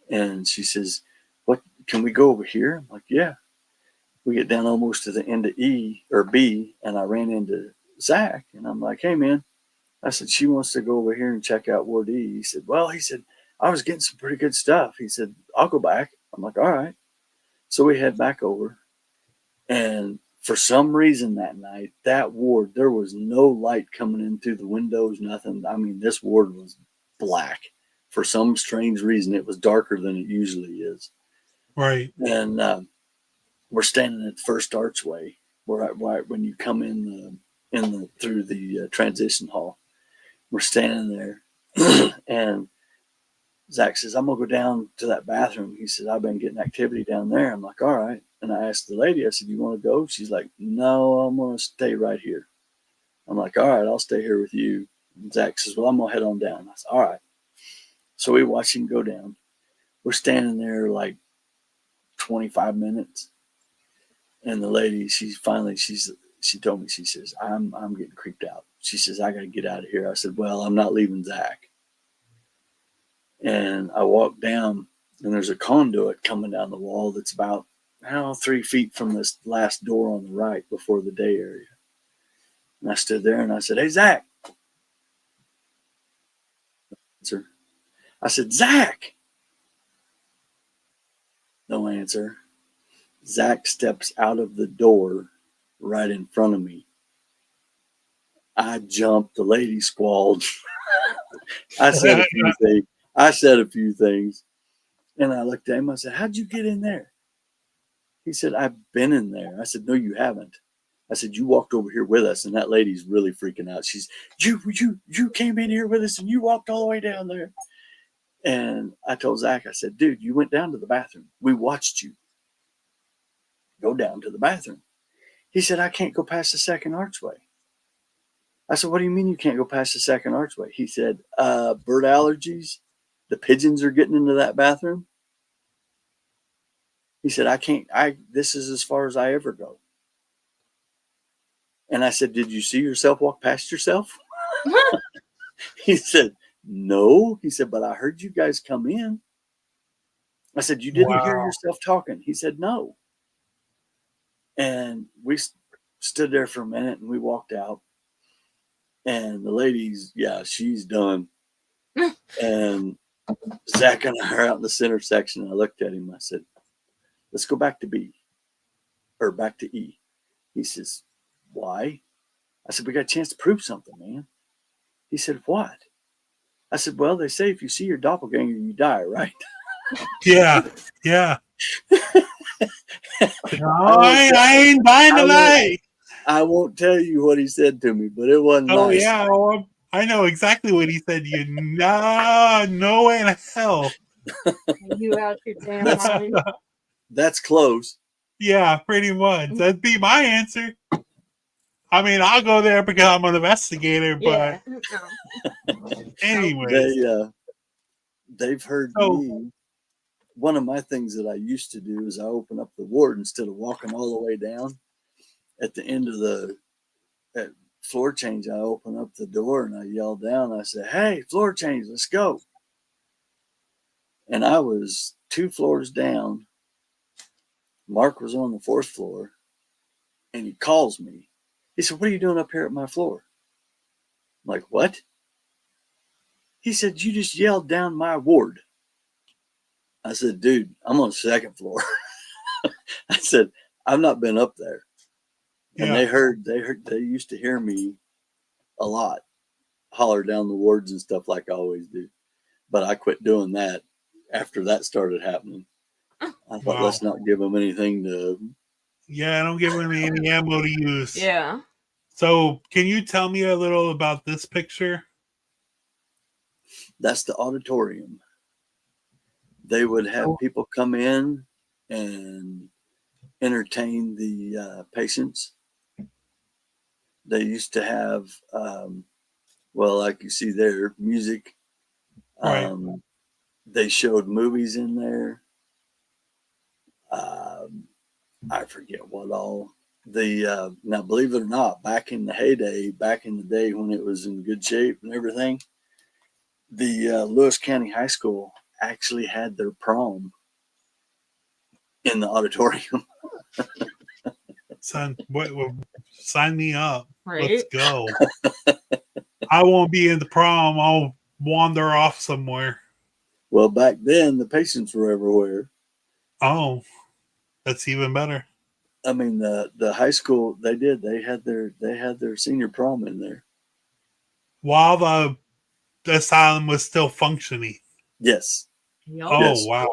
And she says, "What, can we go over here?" I'm like, "Yeah." We get down almost to the end of E or B, and I ran into Zach, and I'm like, "Hey man," I said, "she wants to go over here and check out Ward E." He said, "I was getting some pretty good stuff." He said, "I'll go back." I'm like, "All right." So we head back over, and for some reason that night, that ward, there was no light coming in through the windows, nothing. I mean, this ward was black. For some strange reason, it was darker than it usually is.
Right.
And we're standing at the first archway, when you come in through the transition hall. We're standing there, and Zach says, "I'm gonna go down to that bathroom." He said, "I've been getting activity down there." I'm like, "All right." And I asked the lady, I said, "You want to go?" She's like, "No, I'm gonna stay right here." I'm like, "All right, I'll stay here with you." And Zach says, "Well, I'm gonna head on down." I said, "All right." So we watch him go down. We're standing there like 25 minutes. And the lady, she told me, she says, I'm getting creeped out. She says, "I got to get out of here." I said, "Well, I'm not leaving Zach." And I walked down, and there's a conduit coming down the wall that's about 3 feet from this last door on the right before the day area. And I stood there and I said, "Hey, Zach." Answer. I said, "Zach." No answer. Zach steps out of the door right in front of me. I jumped. The lady squalled. I said a few things. And I looked at him. I said, "How'd you get in there?" He said, "I've been in there." I said, "No, you haven't." I said, "You walked over here with us." And that lady's really freaking out. She's, you came in here with us and you walked all the way down there. And I told Zach, I said, "Dude, you went down to the bathroom. We watched you go down to the bathroom." He said, "I can't go past the second archway." I said, "What do you mean you can't go past the second archway?" He said, "Bird allergies. The pigeons are getting into that bathroom." He said, this is as far as I ever go." And I said, "Did you see yourself walk past yourself?" He said, "No." He said, "But I heard you guys come in." I said, "You didn't hear yourself talking?" He said, "No." And we stood there for a minute, and we walked out. And the lady's, she's done. And Zach and I are out in the center section. I looked at him. I said, "Let's go back to B, or back to E." He says, "Why?" I said, we got a chance to prove something, man. He said, what? I said, well, they say if you see your doppelganger, you die, right?
Yeah. I ain't dying tonight.
I won't tell you what he said to me, but it wasn't nice.
Yeah. I know exactly what he said. No way in hell.
You out your damn mind.
That's close.
Yeah, pretty much. That'd be my answer. I mean, I'll go there because I'm an investigator, but anyways.
They've heard me. One of my things that I used to do is I open up the ward instead of walking all the way down. At the end of the floor change, I open up the door and I yell down. I say, hey, floor change, let's go. And I was 2 floors down. Mark was on the 4th floor, and he calls me. He said, what are you doing up here at my floor? I'm like, what? He said, you just yelled down my ward. I said, dude, I'm on the 2nd floor. I said, I've not been up there. And they used to hear me a lot, holler down the wards and stuff like I always do. But I quit doing that after that started happening. I thought, let's not give them anything to.
Yeah, don't give them any ammo to use.
Yeah.
So, can you tell me a little about this picture?
That's the auditorium. They would have people come in and entertain the patients. They used to have, like you see there, music.
Right.
They showed movies in there. I forget what all. Now, believe it or not, back in the heyday, back in the day when it was in good shape and everything, the Lewis County High School actually had their prom in the auditorium.
Sign me up.
Right.
Let's go. I won't be in the prom. I'll wander off somewhere.
Well, back then the patients were everywhere.
Oh, that's even better.
I mean, the high school they had their senior prom in there
while the asylum was still functioning.
Yes.
Yep.
Oh,
yes.
wow.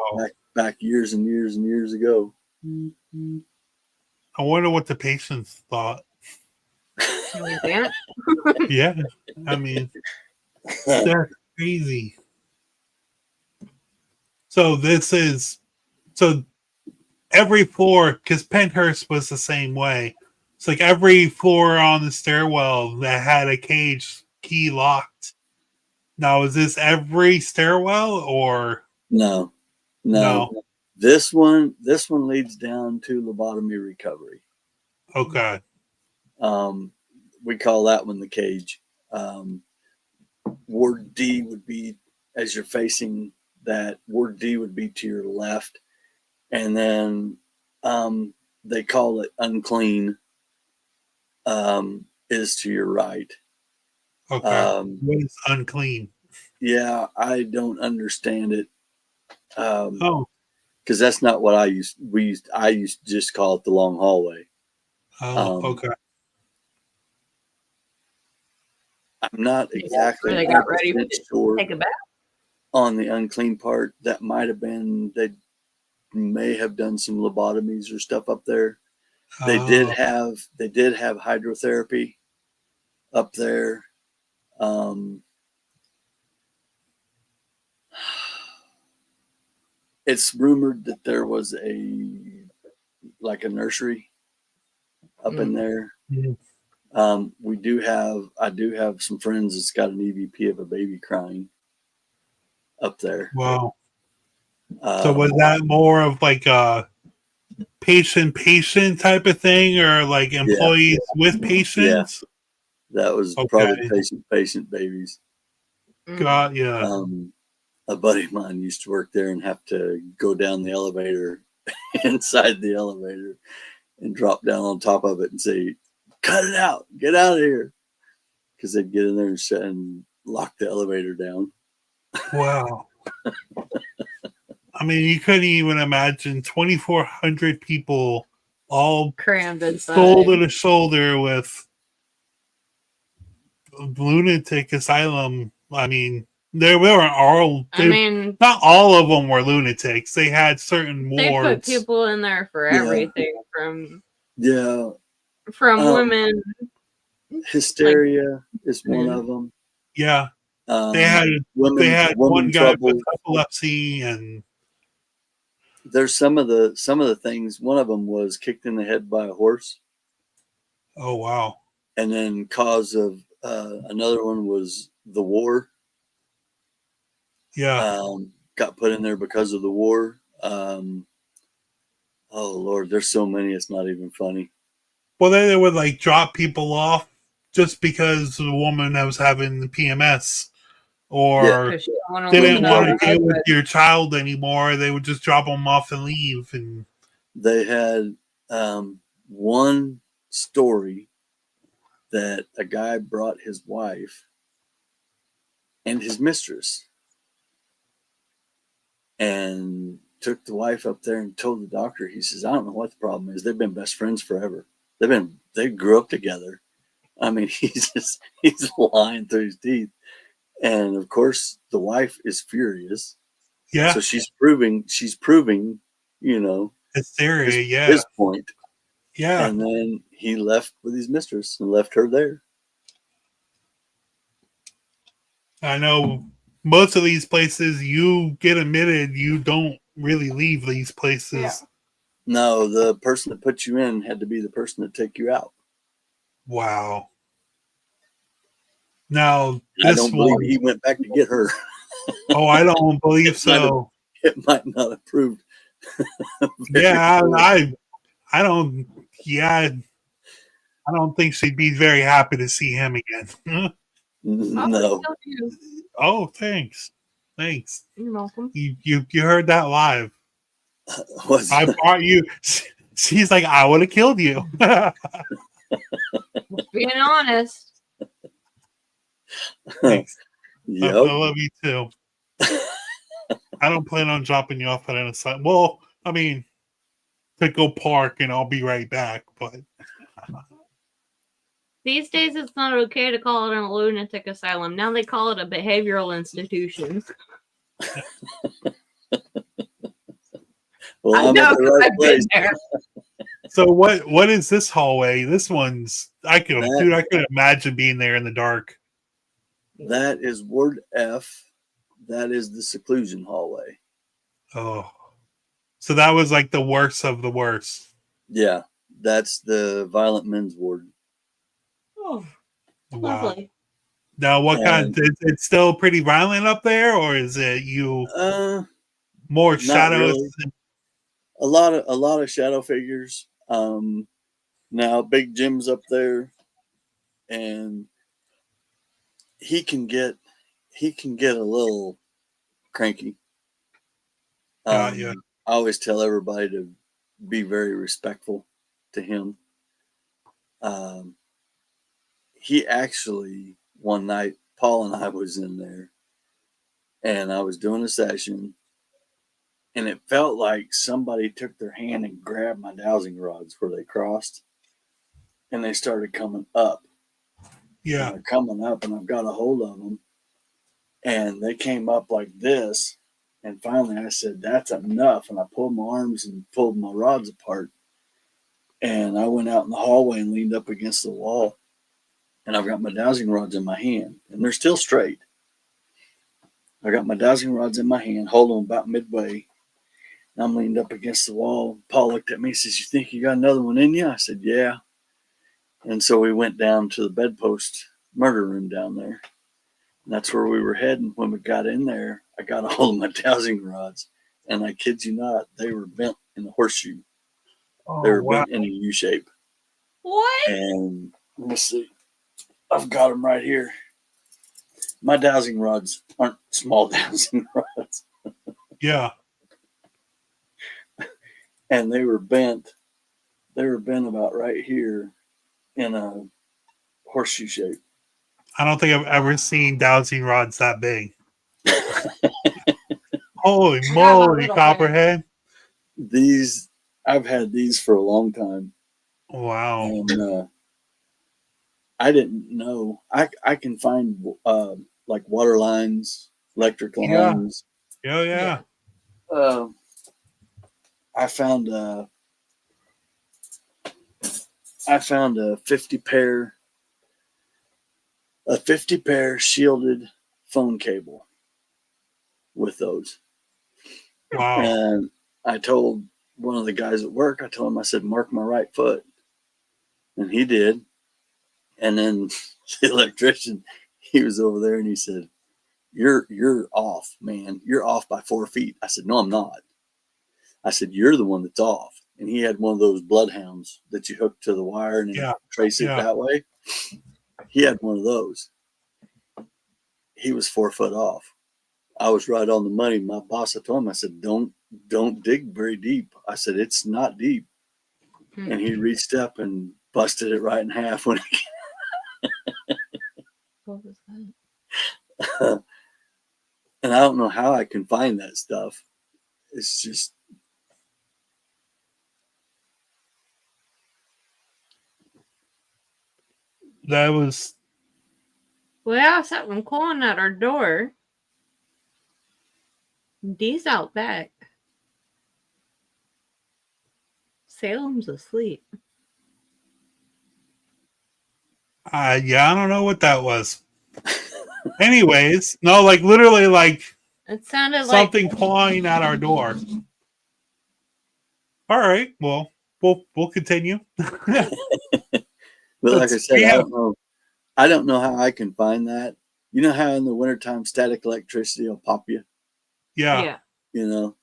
Back years and years and years ago.
I wonder what the patients thought. Yeah, I mean, that's crazy. So every floor, because Penhurst was the same way. It's like every floor on the stairwell that had a cage key locked. Now, is this every stairwell or
no? This one leads down to lobotomy recovery.
Okay.
We call that one the cage. Ward D would be, as you're facing that, Ward D would be to your left. And then they call it unclean, is to your right.
Okay. What is unclean?
Yeah, I don't understand it. Because that's not what I used. I used to just call it the long hallway.
Okay.
I'm not exactly.
They got ready to
sure
take a bath
on the unclean part. That might have been. They may have done some lobotomies or stuff up there. They did have hydrotherapy up there. It's rumored that there was a nursery up in there. I do have some friends that's got an EVP of a baby crying up there.
Wow. So was that more of like a patient type of thing, or like employees with patients?
Yeah. That was probably patient babies.
God, yeah.
A buddy of mine used to work there and have to go down the elevator inside the elevator and drop down on top of it and say, cut it out, get out of here. Because they'd get in there and shut and lock the elevator down.
Wow. I mean, you couldn't even imagine 2,400 people all
crammed inside,
shoulder to shoulder with lunatic asylum, I mean, they weren't all.
I mean,
not all of them were lunatics. They had certain
they put
wards.
people in there for everything from
Um,
women.
hysteria is one of them.
Yeah, they had
women
one guy
trouble.
with epilepsy, and
there's some of the things. One of them was kicked in the head by a horse.
oh wow!
And then cause of another one was the war.
Yeah,
got put in there because of the war. Oh Lord, there's so many. It's not even funny.
well, they would like drop people off just because the woman that was having the PMS or didn't want to deal with your child anymore. They would just drop them off and leave. And
they had one story that a guy brought his wife and his mistress and took the wife up there and told the doctor, he says, I don't know what the problem is. They've been best friends forever. They grew up together. I mean, he's lying through his teeth. And of course the wife is furious.
Yeah.
So she's proving, you know,
hysteria,
his point.
Yeah.
And then he left with his mistress and left her there.
I know most of these places you get admitted, you don't really leave these places.
Yeah.
No, the person that put you in had to be the person that take you out.
Wow. Now,
I don't believe he went back to get her.
Oh, I don't believe so.
It might not have proved.
Yeah, I don't. Yeah, I don't think she'd be very happy to see him again.
No.
Oh, thanks.
You're welcome.
You heard that live. I brought you. She's like, I would have killed you.
Being honest.
Thanks.
Yep.
I love you too. I don't plan on dropping you off at an asylum. Well, I mean, to go park and I'll be right back. But
these days, it's not okay to call it a lunatic asylum. Now they call it a behavioral institution.
Well, I'm at the right place.
So what is this hallway? This one's I could imagine being there in the dark.
That is Ward F. That is the seclusion hallway.
Oh. So that was like the worst of the worst.
Yeah. That's the violent men's ward.
Oh.
Wow.
Lovely.
Now what kind is it still pretty violent up there, or is it more shadows?
Really. A lot of shadow figures. Now Big Jim's up there, and he can get a little cranky.
Yeah.
I always tell everybody to be very respectful to him. He actually, one night, Paul and I was in there, and I was doing a session, and it felt like somebody took their hand and grabbed my dowsing rods where they crossed, and they started coming up.
Yeah.
And they're coming up, and I've got a hold of them, and they came up like this, and finally I said, that's enough, and I pulled my arms and pulled my rods apart, and I went out in the hallway and leaned up against the wall, and I've got my dowsing rods in my hand, and they're still straight. I got my dowsing rods in my hand, holding them about midway, and I'm leaned up against the wall. Paul looked at me and says, you think you got another one in you? I said, yeah. And so we went down to the bedpost murder room down there. And that's where we were heading. When we got in there, I got a hold of my dowsing rods, and I kid you not, they were bent in a horseshoe.
Oh,
they were bent in a U shape.
What?
And let me see. I've got them right here. My dowsing rods aren't small dowsing rods.
Yeah.
And they were bent. They were bent about right here in a horseshoe shape.
I don't think I've ever seen dowsing rods that big. Holy moly, Copperhead.
I've had these for a long time.
Wow.
And I didn't know. I can find like water lines, electric lines.
Yeah.
I found a 50 pair shielded phone cable with those.
Wow.
And I told one of the guys at work, I told him, I said, mark my right foot. And he did. And then the electrician, he was over there and he said, You're off, man. You're off by 4 feet. I said, no, I'm not. I said, you're the one that's off. And he had one of those bloodhounds that you hook to the wire and then trace it that way. He had one of those. He was 4 foot off. I was right on the money. My boss, I told him, I said, don't dig very deep. I said, it's not deep. And he reached up and busted it right in half when
What was that?
and I don't know how I can find that stuff. It's just
that was.
We have something calling at our door. Dee's out back. Salem's asleep.
Yeah, I don't know what that was. Anyways, no, like literally, like
it sounded
something
like
clawing at our door. All right, well, we'll continue.
But like I said, I don't know how I can find that. You know how in the wintertime static electricity will pop you?
Yeah.
You know,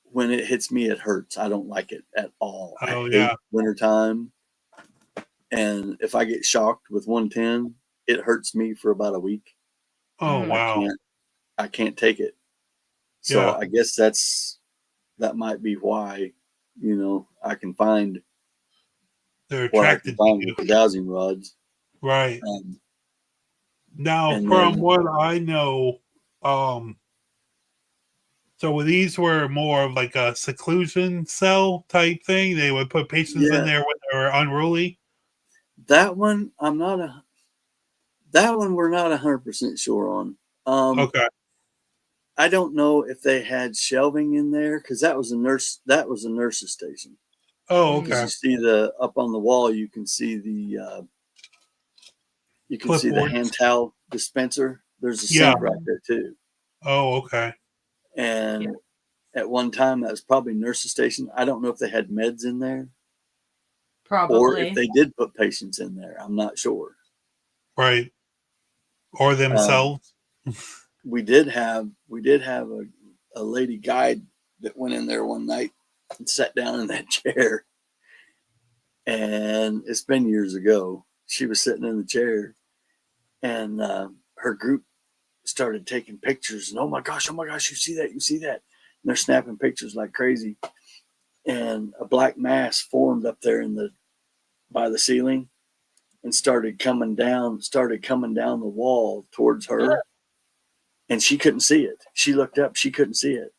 when it hits me, it hurts. I don't like it at all.
Oh,
I hate wintertime. And if I get shocked with 110, it hurts me for about a week.
Oh, wow.
I can't take it. So I guess that might be why, you know, I can find
they're attracted to you.
The dowsing rods.
Right. Now, from what I know, so these were more of like a seclusion cell type thing. They would put patients in there when they were unruly.
That one, we're not 100% sure on.
Okay.
I don't know if they had shelving in there because that was a nurse's station.
Oh, okay.
You see up on the wall, you can see the hand towel dispenser. There's a sink right there too.
Oh, okay.
And at one time, that was probably nurse's station. I don't know if they had meds in there.
Probably.
Or if they did put patients in there. I'm not sure.
Right. Or themselves.
We did have a lady guide that went in there one night and sat down in that chair. And it's been years ago. She was sitting in the chair and her group started taking pictures. And oh my gosh, you see that? And they're snapping pictures like crazy. And a black mass formed up there by the ceiling and started coming down the wall towards her. And she couldn't see it. She looked up, she couldn't see it.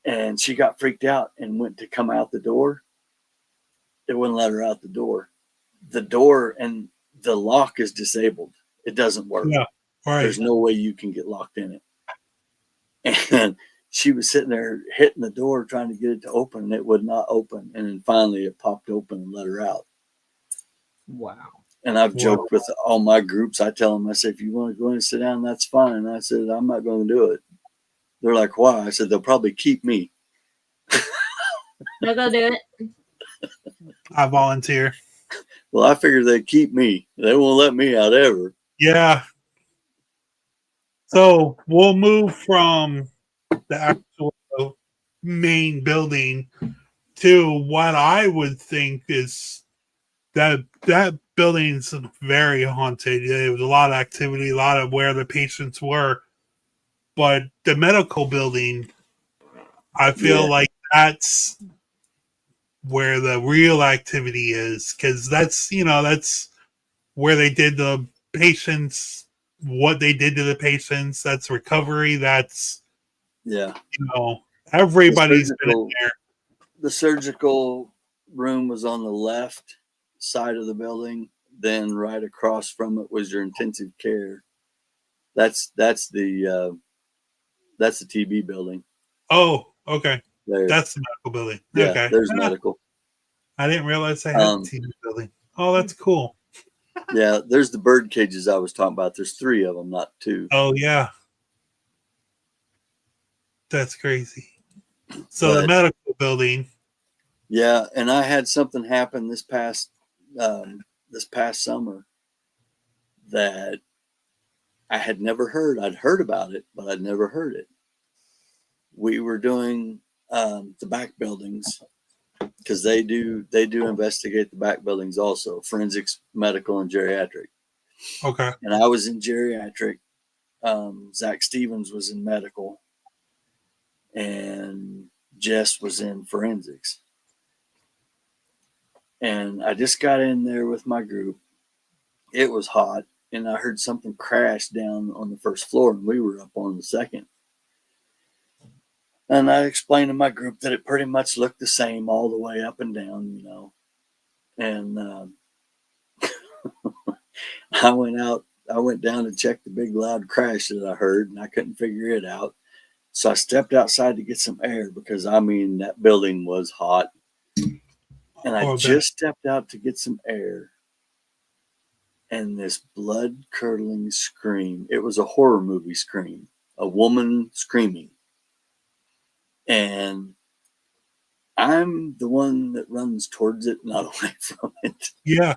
And she got freaked out and went to come out the door. It wouldn't let her out the door. The door and the lock is disabled. It doesn't work.
Yeah, right.
There's no way you can get locked in it. And she was sitting there hitting the door, trying to get it to open, and it would not open. And then finally it popped open and let her out.
Wow.
And I've joked with all my groups. I tell them, I say, if you want to go in and sit down, that's fine. And I said, I'm not going to do it. They're like, why? I said, they'll probably keep me.
I'll go do it.
I volunteer.
Well, I figured they'd keep me. They won't let me out ever.
Yeah. So we'll move from the actual main building to what I would think is that building's very haunted. There was a lot of activity, a lot of where the patients were. But the medical building, I feel like that's where the real activity is, because that's where they did the patients, what they did to the patients. That's recovery. That's everybody's been in there.
The surgical room was on the left side of the building. then right across from it was your intensive care. That's the TB building.
Oh, okay.
There.
That's the medical building.
Yeah,
Okay.
there's medical.
I didn't realize they had a TV building. Oh, that's cool.
Yeah, there's the bird cages I was talking about. There's 3 of them, not 2.
Oh, yeah. That's crazy. So the medical building.
Yeah, and I had something happen this past summer that I had never heard. I'd heard about it, but I'd never heard it. We were doing the back buildings because they do investigate the back buildings also, forensics, medical, and geriatric.
Okay.
And I was in geriatric. Zach Stevens was in medical, and Jess was in forensics. And I just got in there with my group. It was hot, and I heard something crash down on the first floor, and we were up on the second. And I explained to my group that it pretty much looked the same all the way up and down, And I went down to check the big loud crash that I heard, and I couldn't figure it out. So I stepped outside to get some air because, that building was hot. And I just stepped out to get some air. And this blood-curdling scream, it was a horror movie scream, a woman screaming. And I'm the one that runs towards it, not away from it.
Yeah.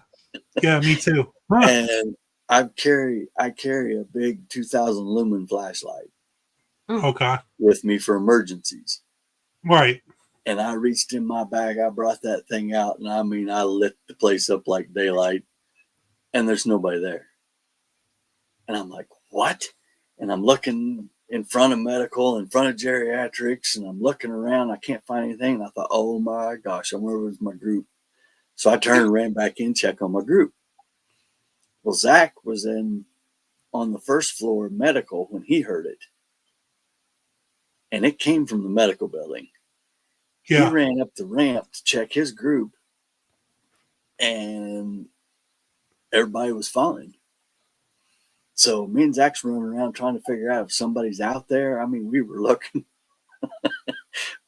Yeah, me too. Huh.
And I carry a big 2,000 lumen flashlight.
Okay.
With me for emergencies.
Right.
And I reached in my bag, I brought that thing out, and I lit the place up like daylight, and there's nobody there. And I'm like, what? And I'm looking in front of medical, in front of geriatrics, and I'm looking around. I can't find anything. And I thought, oh my gosh, where was my group? So I turned and ran back in, check on my group. Well, Zach was on the first floor of medical when he heard it. And it came from the medical building. Yeah. He ran up the ramp to check his group, and everybody was fine. So me and Zach's running around trying to figure out if somebody's out there. We were looking.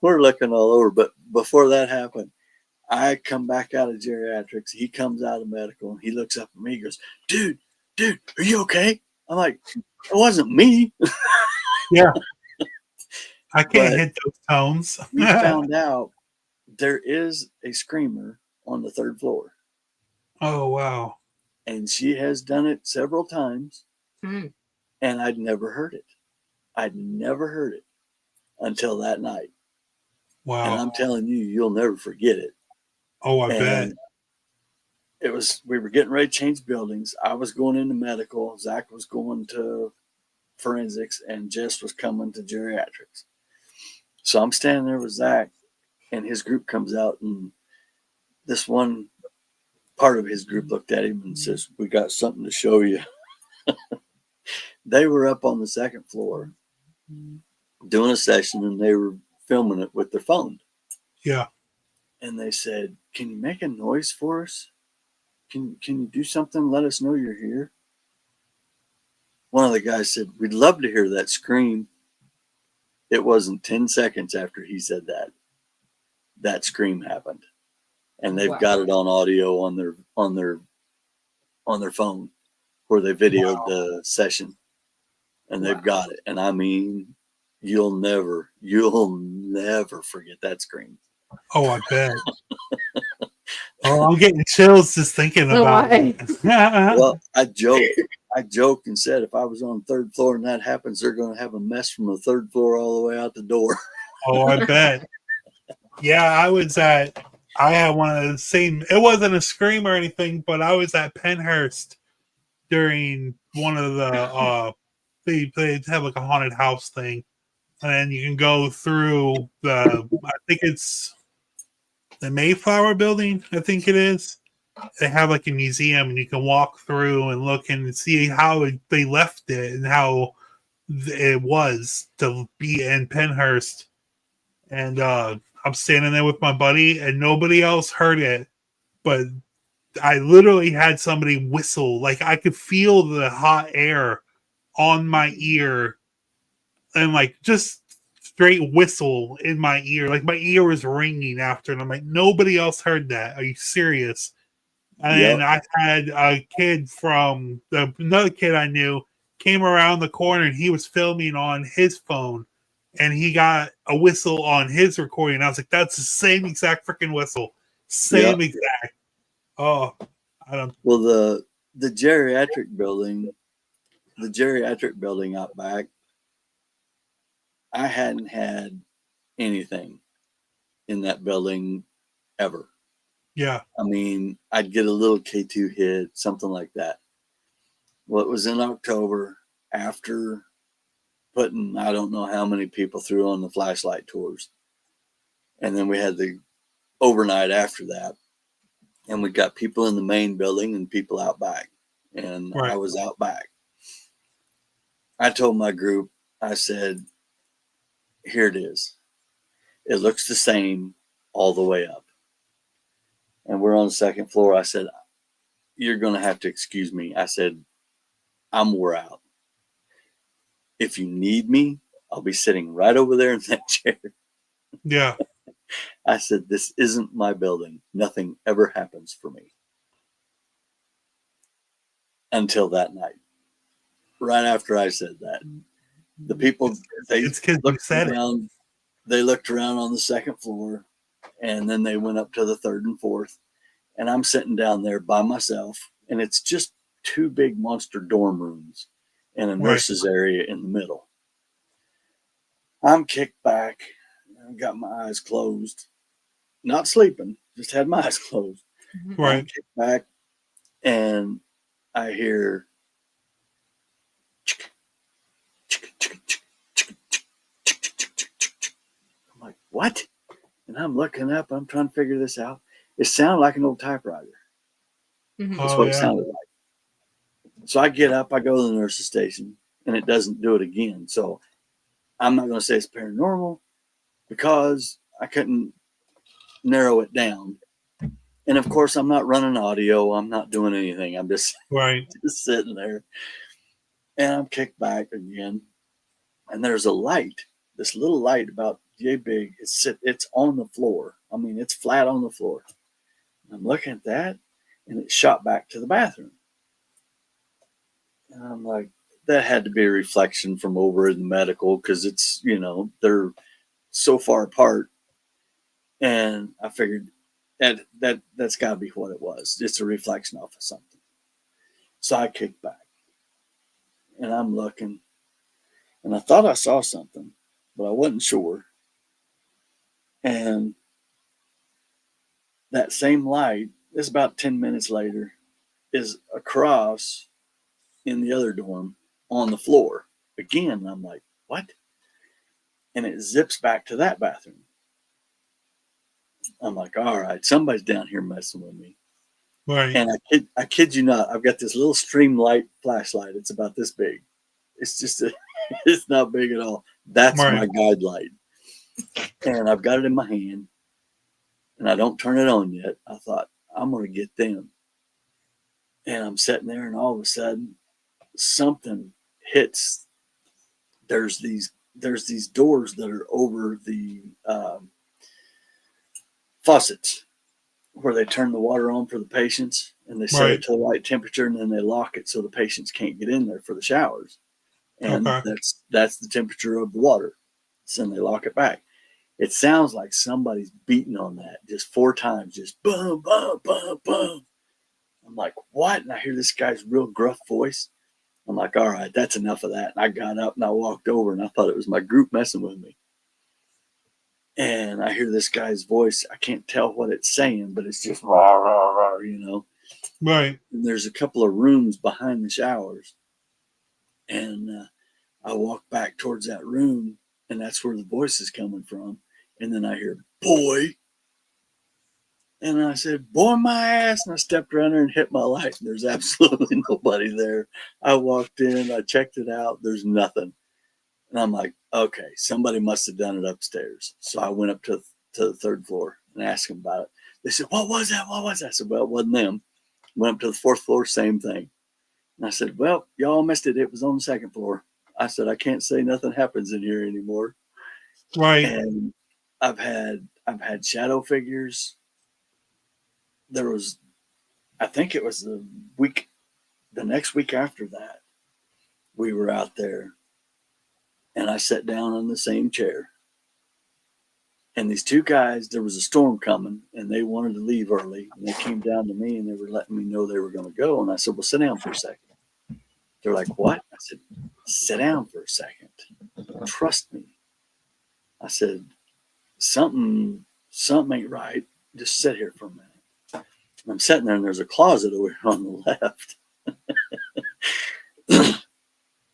We're looking all over. But before that happened, I come back out of geriatrics. He comes out of medical, and he looks up at me. He goes, dude, are you okay? I'm like, it wasn't me.
Yeah. I can't hit those tones.
We found out there is a screamer on the 3rd floor.
Oh, wow.
And she has done it several times. And I'd never heard it. I'd never heard it until that night. Wow. And I'm telling you, you'll never forget it.
Oh, I bet.
We were getting ready to change buildings. I was going into medical. Zach was going to forensics, and Jess was coming to geriatrics. So I'm standing there with Zach, and his group comes out, and this one part of his group looked at him and says, we got something to show you. They were up on the 2nd floor doing a session, and they were filming it with their phone.
Yeah.
And they said, can you make a noise for us? Can you do something? Let us know you're here. One of the guys said, we'd love to hear that scream. It wasn't 10 seconds after he said that scream happened. And they've got it on audio on their phone where they videoed the session. And they've got it. And you'll never forget that scream.
Oh, I bet. Oh, I'm getting chills just thinking about it.
Well, I joked and said if I was on the 3rd floor and that happens, they're going to have a mess from the 3rd floor all the way out the door.
Oh, I bet. Yeah, I had one of the same. It wasn't a scream or anything, but I was at Pennhurst during one of the they have like a haunted house thing, and then you can go through I think it's the Mayflower building. I think it is. They have like a museum, and you can walk through and look and see how they left it and how it was to be in Pennhurst. And I'm standing there with my buddy, and nobody else heard it, but I literally had somebody whistle. Like I could feel the hot air on my ear and like just straight whistle in my ear. Like my ear was ringing after, and I'm like, nobody else heard that. Are you serious? And
Yep.
I had a kid from another kid I knew came around the corner and he was filming on his phone and he got a whistle on his recording. I was like, that's the same exact freaking whistle. Same
Yep.
exact. Oh, I don't.
Well, the geriatric building out back, I hadn't had anything in that building ever.
Yeah.
I mean, I'd get a little K2 hit, something like that. Well, it was in October after putting, I don't know how many people through on the flashlight tours. And then we had the overnight after that. And we got people in the main building and people out back. And
Right.
I was out back. I told my group, I said, here it is. It looks the same all the way up. And we're on the second floor. I said, you're going to have to excuse me. I said, I'm wore out. If you need me, I'll be sitting right over there in that chair.
Yeah.
I said, this isn't my building. Nothing ever happens for me. Until that night. Right after I said that. The people, they looked around. They looked around on the second floor, and then they went up to the third and fourth. And I'm sitting down there by myself, and it's just two big monster dorm rooms and a nurse's area in the middle. I'm kicked back. I've got my eyes closed. Not sleeping, just had my eyes closed.
Right.
I'm kicked back, and I hear I'm like, what? And I'm looking up, I'm trying to figure this out. It sounded like an old typewriter. That's what it sounded like. So I get up, I go to the nurse's station, and it doesn't do it again. So I'm not going to say it's paranormal because I couldn't narrow it down. And of course, I'm not running audio. I'm not doing anything. I'm just, just sitting there. And I'm kicked back again. And there's a light, this little light about yay big. It's on the floor. I mean, it's flat on the floor. I'm looking at that, and it shot back to the bathroom. And I'm like, that had to be a reflection from over in the medical because it's, you know, they're so far apart. And I figured that's got to be what it was. It's a reflection off of something. So I kicked back, and I'm looking, and I thought I saw something, but I wasn't sure. And that same light is about 10 minutes later is across in the other dorm on the floor. Again, I'm like, what? And it zips back to that bathroom. I'm like, all right, somebody's down here messing with me.
Right.
And I kid you not, I've got this little stream light flashlight. It's about this big. It's just, it's not big at all. That's my guide light. And I've got it in my hand. And I don't turn it on yet. I thought, I'm going to get them. And I'm sitting there, and all of a sudden, something hits. There's these doors that are over the faucets where they turn the water on for the patients, and they set it to the right temperature, and then they lock it so the patients can't get in there for the showers. And that's the temperature of the water. So then they lock it back. It sounds like somebody's beating on that just 4 times, just boom, boom, boom, boom. I'm like, what? And I hear this guy's real gruff voice. I'm like, all right, that's enough of that. And I got up and I walked over, and I thought it was my group messing with me. And I hear this guy's voice. I can't tell what it's saying, but it's just rah, rah, rah, you know.
Right.
And there's a couple of rooms behind the showers. And I walk back towards that room, and that's where the voice is coming from. And then I hear, boy. And I said, boy, my ass. And I stepped around there and hit my light. And there's absolutely nobody there. I walked in. I checked it out. There's nothing. And I'm like, okay, somebody must have done it upstairs. So I went up to the third floor and asked them about it. They said, what was that? What was that? I said, well, it wasn't them. Went up to the 4th floor, same thing. And I said, well, y'all missed it. It was on the 2nd floor. I said, I can't say nothing happens in here anymore.
Right.
And I've had shadow figures. There was, I think it was the next week after that, we were out there and I sat down on the same chair. And these 2 guys, there was a storm coming and they wanted to leave early. And they came down to me and they were letting me know they were going to go. And I said, well, sit down for a second. They're like, what? I said, sit down for a second. Trust me. I said, something ain't right. Just sit here for a minute. And I'm sitting there and there's a closet over here on the left.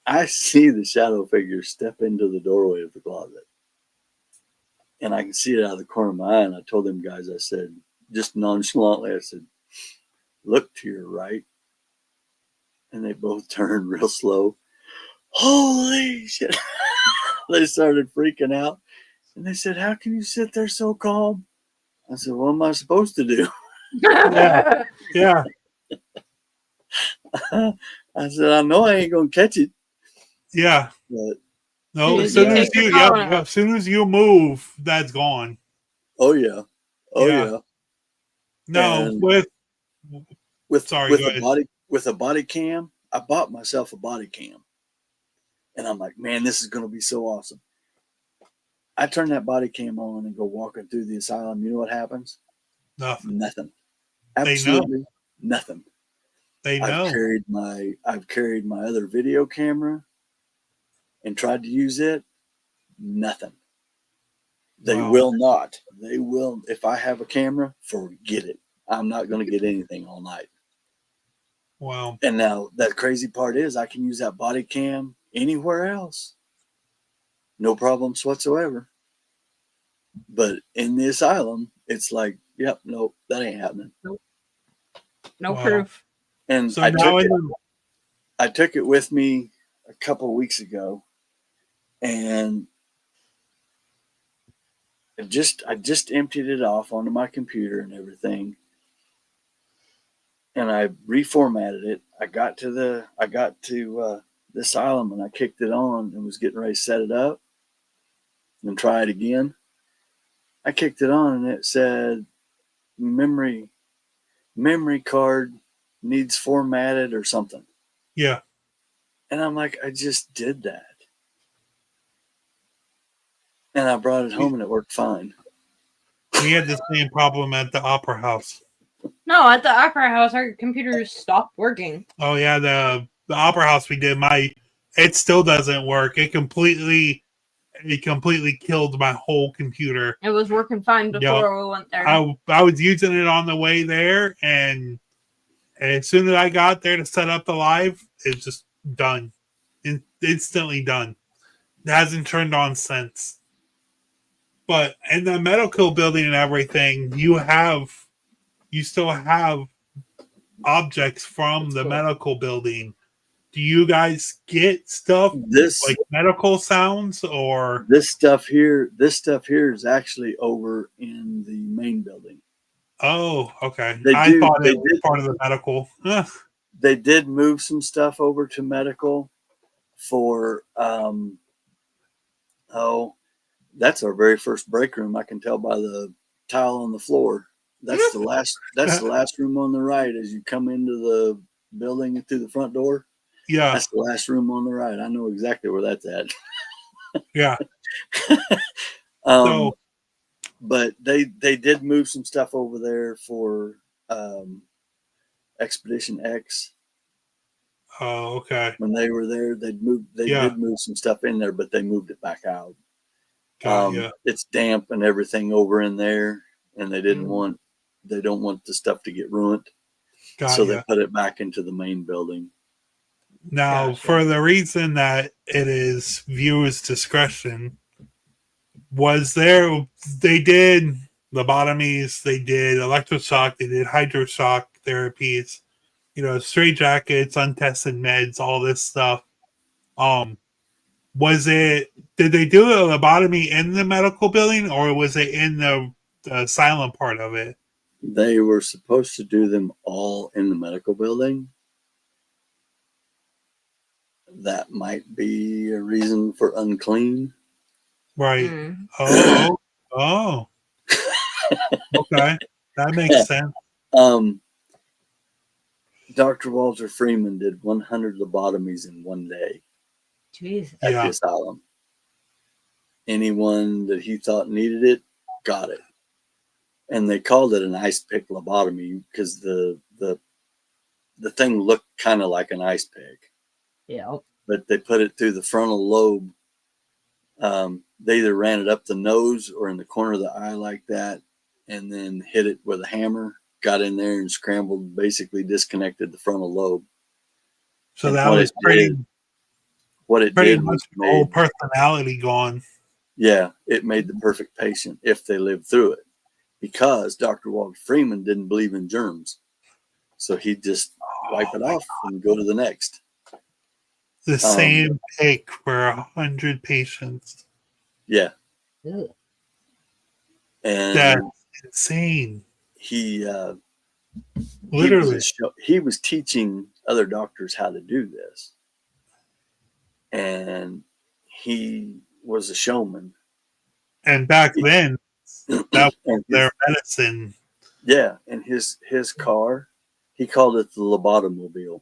I see the shadow figure step into the doorway of the closet. And I can see it out of the corner of my eye. And I told them guys, I said, just nonchalantly, I said, look to your right. And they both turned real slow. Holy shit. They started freaking out. And they said, how can you sit there so calm? I said, what am I supposed to do?
Yeah. Yeah.
I said, I know I ain't going to catch it.
Yeah.
But,
no,
You
as soon
take
as
your power.
as soon as you move, that's gone.
oh, yeah. Oh,
Yeah.
yeah.
No,
And
with
a body cam, I bought myself a body cam. And I'm like, man, this is going to be so awesome. I turn that body cam on and go walking through the asylum. You know what happens? Nothing. Absolutely nothing.
They know.
I've carried my other video camera and tried to use it. Nothing. They will not. They will. If I have a camera, forget it. I'm not going to get anything all night.
Wow.
And now that crazy part is I can use that body cam anywhere else. No problems whatsoever. But in the asylum, it's like, yep, nope, that ain't happening.
No proof.
And
So
I took it with me a couple of weeks ago, and I just emptied it off onto my computer and everything, and I reformatted it. I got to the asylum and I kicked it on and was getting ready to set it up and try it again. I kicked it on and it said memory card needs formatted or something.
Yeah.
And I'm like, I just did that. And I brought it home and it worked fine.
We had the same problem at the Opera House.
No, at the Opera House, our computers stopped working.
Oh yeah, the Opera House we did. It still doesn't work. It completely killed my whole computer.
It was working fine before we went there.
I was using it on the way there, and as soon as I got there to set up the live, it's just done. Instantly done. It hasn't turned on since. But in the medical building and everything, you still have objects from the medical building. Do you guys get stuff like medical sounds or
this stuff here is actually over in the main building.
Oh, okay. I thought it was part of the medical.
They did move some stuff over to medical for that's our very first break room. I can tell by the tile on the floor. That's the last room on the right as you come into the building through the front door.
Yeah.
That's the last room on the right. I know exactly where that's at.
Yeah.
But they did move some stuff over there for Expedition X.
Oh, okay.
When they were there, they did move some stuff in there, but they moved it back out. It's damp and everything over in there, and they don't want the stuff to get ruined. So they put it back into the main building.
Now, for the reason that it is viewers' discretion, they did lobotomies, they did electroshock, they did hydroshock therapies, straitjackets, untested meds, all this stuff. Did they do a lobotomy in the medical building or was it in the asylum part of it?
They were supposed to do them all in the medical building. That might be a reason for unclean.
Right.
Mm.
Oh. Okay. That makes sense.
Dr. Walter Freeman did 100 lobotomies in one day
Jesus.
at the asylum. Anyone that he thought needed it, got it. And they called it an ice pick lobotomy because the thing looked kind of like an ice pick.
Yeah.
But they put it through the frontal lobe. They either ran it up the nose or in the corner of the eye like that, and then hit it with a hammer, got in there and scrambled, basically disconnected the frontal lobe.
So
And
that was pretty
did
much
was
the whole personality gone.
Yeah, it made the perfect patient if they lived through it, because Dr. Walter Freeman didn't believe in germs. So he'd just wipe it off and go to the next.
The same pick for 100 patients.
Yeah.
Ugh.
And
that's insane.
He
literally
he was teaching other doctors how to do this, and he was a showman.
And back then, that was their medicine.
Yeah, and his car, he called it the lobotomobile.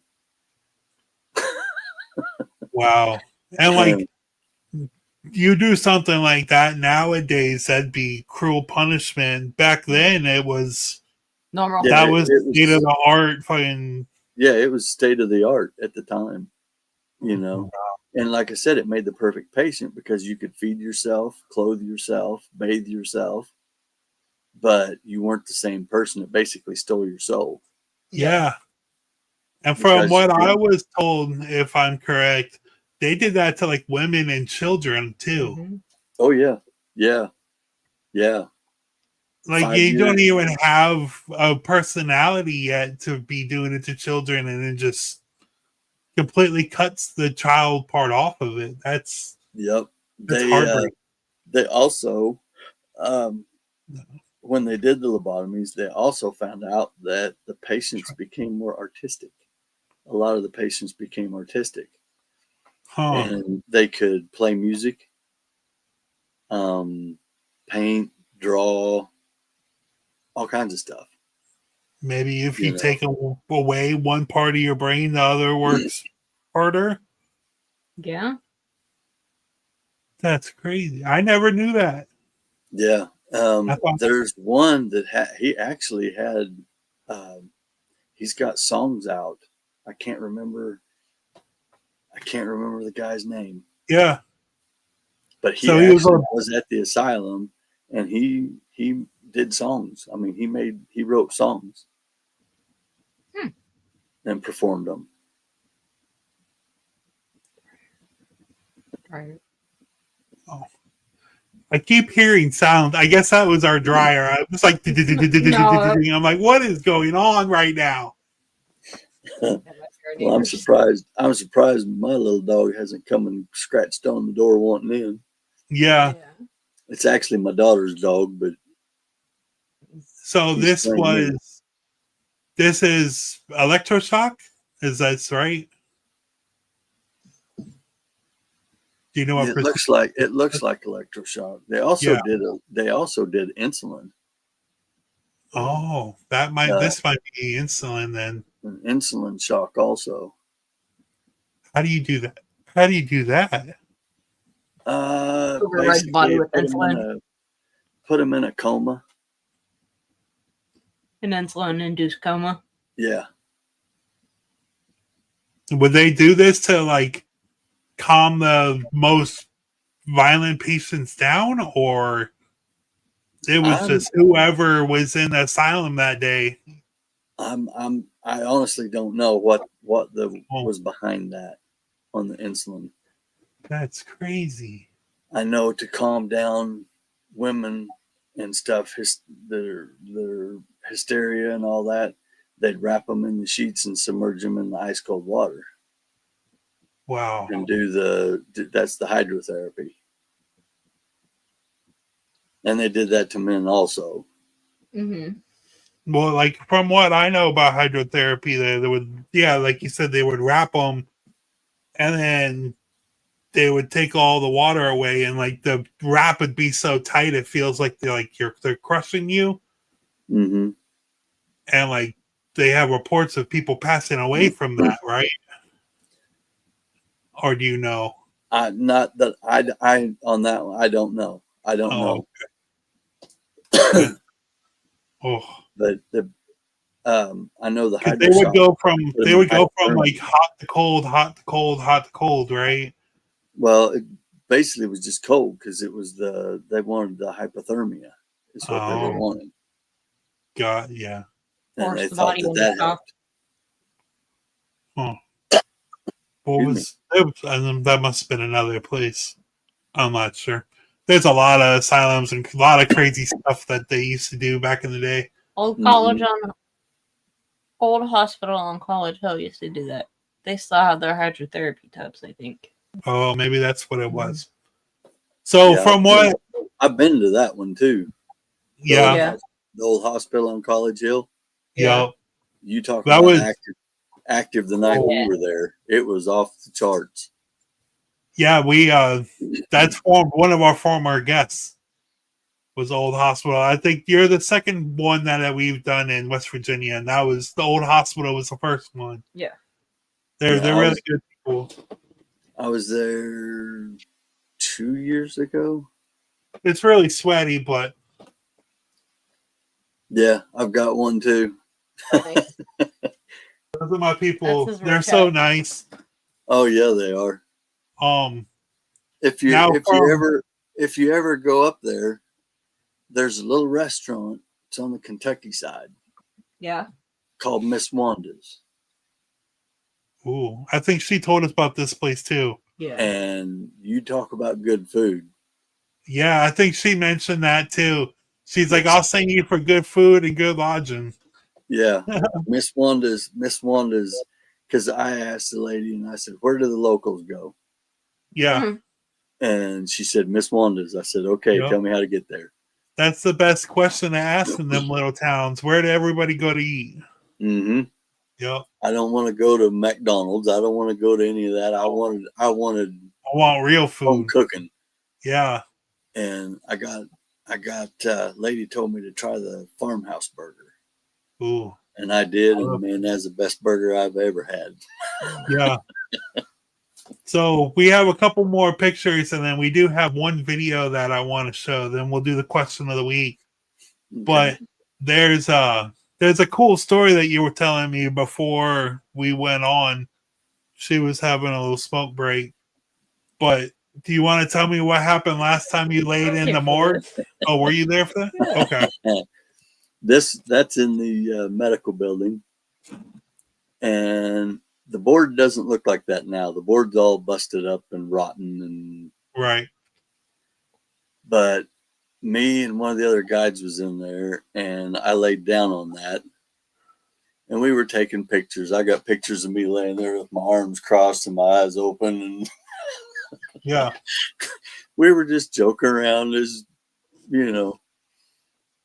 Wow. And like, you do something like that nowadays, that'd be cruel punishment. Back then, it was
normal.
That was state of the art fucking.
Yeah, it was state of the art at the time, you know. Wow. And like I said, it made the perfect patient because you could feed yourself, clothe yourself, bathe yourself, but you weren't the same person. It basically stole your soul.
Yeah. And from what I was told, if I'm correct, they did that to like women and children too.
Mm-hmm.
Oh yeah. Yeah. Yeah.
Like you don't even have a personality yet to be doing it to children, and it just completely cuts the child part off of it. That's heartbreaking.
They also, when they did the lobotomies, they also found out that the patients became more artistic. A lot of the patients became artistic, and they could play music, paint, draw, all kinds of stuff.
Maybe if you take away one part of your brain, the other works harder.
Yeah.
That's crazy. I never knew that.
Yeah. There's one that he actually had, he's got songs out. I can't remember the guy's name.
Yeah.
But he was at the asylum, and he did songs. I mean, he wrote songs and performed them.
Right.
Oh. I keep hearing sound. I guess that was our dryer. I was like, I'm like, what is going on right now?
Well, I'm surprised. My little dog hasn't come and scratched on the door wanting in.
Yeah.
It's actually my daughter's dog, but
so this is electroshock? Is that right? Do you know what
it looks like electroshock. They also did insulin.
Oh, this might be insulin then.
An insulin shock also.
How do you do that?
Override body with insulin.
Put him in a coma.
An insulin-induced coma.
Yeah.
Would they do this to like calm the most violent patients down, or it was just whoever was in the asylum that day?
I honestly don't know what was behind that on the insulin.
That's crazy.
I know to calm down women and stuff, their hysteria and all that, they'd wrap them in the sheets and submerge them in the ice cold water.
Wow.
And that's the hydrotherapy. And they did that to men also.
Mm-hmm.
Well, like from what I know about hydrotherapy, they would, yeah, like you said, they would wrap them, and then they would take all the water away, and like the wrap would be so tight it feels like they're crushing you,
Mm-hmm.
and like they have reports of people passing away from that, right? Or do you know?
Not that I on that one. I don't know. I don't know.
Okay. Oh,
But I know the
because they would go from
hypothermia.
like hot to cold, hot to cold, hot to cold, right?
Well, it basically was just cold because it was they wanted the hypothermia is what they were
Oh,
wanting,
God, yeah.
and
Force
they
the
thought
body
that
into
that
shock.
helped.
Huh. What
Excuse me.
was that must have been another place. I'm not sure. There's a lot of asylums and a lot of crazy stuff that they used to do back in the day.
Old
Mm-hmm.
old hospital on College Hill used to do that. They still have their hydrotherapy tubs, I think.
Oh, maybe that's what it was. So
Yeah,
from what,
I've been to that one too.
yeah,
The old hospital on College Hill.
yeah,
You talk
that
about
was,
active the night we were there. It was off the charts.
yeah, that's one of our former guests was Old Hospital. I think you're the second one that we've done in West Virginia, and that was the Old Hospital was the first one.
Yeah.
They're
Yeah,
really good people.
I was there 2 years ago.
It's really sweaty, but
Yeah, I've got one too.
Nice.
those are my people.
That's his
They're
workout.
so nice.
Oh yeah, they are.
Now
If you ever go up there, there's a little restaurant. It's on the Kentucky side.
Yeah.
Called Miss Wanda's.
Ooh, I think she told us about this place too.
Yeah.
And you talk about good food.
Yeah, I think she mentioned that too. She's like, I'll send you for good food and good lodging.
Yeah. Miss Wanda's, because I asked the lady and I said, where do the locals go?
Yeah.
Mm-hmm.
And she said, Miss Wanda's. I said, okay,
Yep.
tell me how to get there.
That's the best question to ask in them little towns. Where did everybody go to eat?
Mm-hmm.
Yep.
I don't want to go to McDonald's. I don't want to go to any of that. I wanted
I want real food.
home cooking.
Yeah.
And I got lady told me to try the farmhouse burger.
Ooh.
And I did, and man, that's the best burger I've ever had.
Yeah. So we have a couple more pictures, and then we do have one video that I want to show. Then we'll do the question of the week.
Okay.
But there's a cool story that you were telling me before we went on. She was having a little smoke break. But do you want to tell me what happened last time you laid in the morgue? Oh, were you there for that? Okay.
That's in the medical building, and the board doesn't look like that now. The board's all busted up and rotten, and
right.
But me and one of the other guides was in there, and I laid down on that, and we were taking pictures. I got pictures of me laying there with my arms crossed and my eyes open, and
yeah,
we were just joking around, as you know.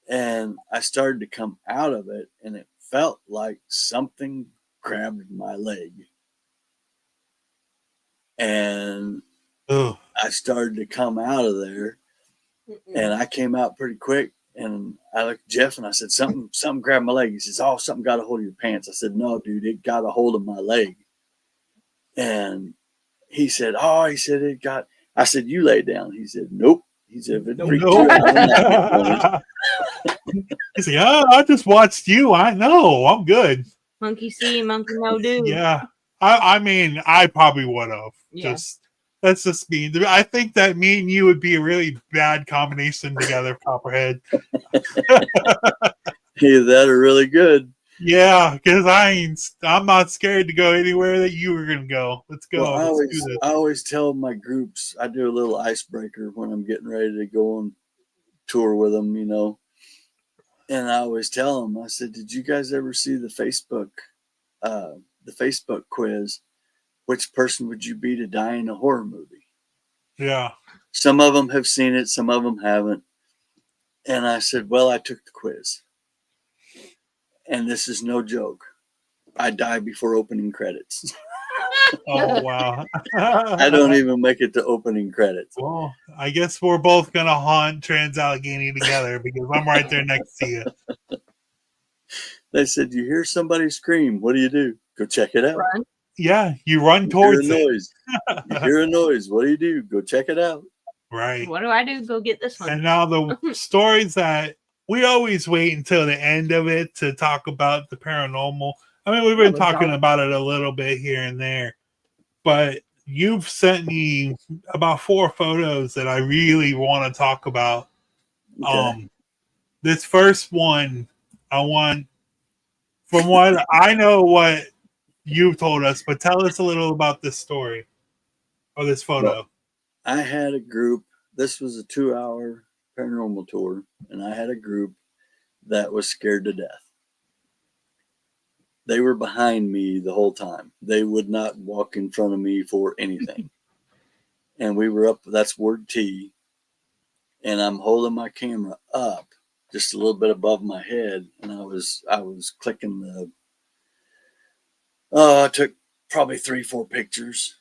And I started to come out of it, and it felt like something grabbed my leg. And I started to come out of there, and I came out pretty quick. And I looked at Jeff and I said, something grabbed my leg. He says, oh, something got a hold of your pants. I said, no, dude, it got a hold of my leg. And he said, it got, I said, you lay down. He said, nope. He said, if it freaked you out,
he said, I just watched you. I know. I'm good.
Monkey see, monkey no do.
Yeah. I mean, I probably would have.
Yeah.
That's just me. I think that me and you would be a really bad combination together, Copperhead.
Either that or really good.
Yeah, because I'm not scared to go anywhere that you were going to go. Let's go.
Well, I always tell my groups, I do a little icebreaker when I'm getting ready to go on tour with them, you know. And I always tell them, I said, did you guys ever see the Facebook quiz? Which person would you be to die in a horror movie?
Yeah.
Some of them have seen it, some of them haven't. And I said, well, I took the quiz. And this is no joke. I die before opening credits.
Oh, wow.
I don't even make it to opening credits.
Well, I guess we're both going to haunt Trans-Allegheny together because I'm right there next to you.
They said, you hear somebody scream. What do? Go check it out.
Run.
Yeah, you run
You
towards
hear a
it.
noise. You hear a noise. What do? Go check it out.
Right.
What do I do? Go get this one.
And now the stories that we always wait until the end of it to talk about the paranormal. I mean, we've been talking about it a little bit here and there, but you've sent me about 4 photos that I really want to talk about.
Okay.
This first one, I want, from what I know, what you told us, but tell us a little about this story or this photo.
Well, I had a group. This was a 2-hour paranormal tour, and I had a group that was scared to death. They were behind me the whole time. They would not walk in front of me for anything. And we were up, that's word T, and I'm holding my camera up just a little bit above my head, and I was clicking the I took probably 3-4 pictures,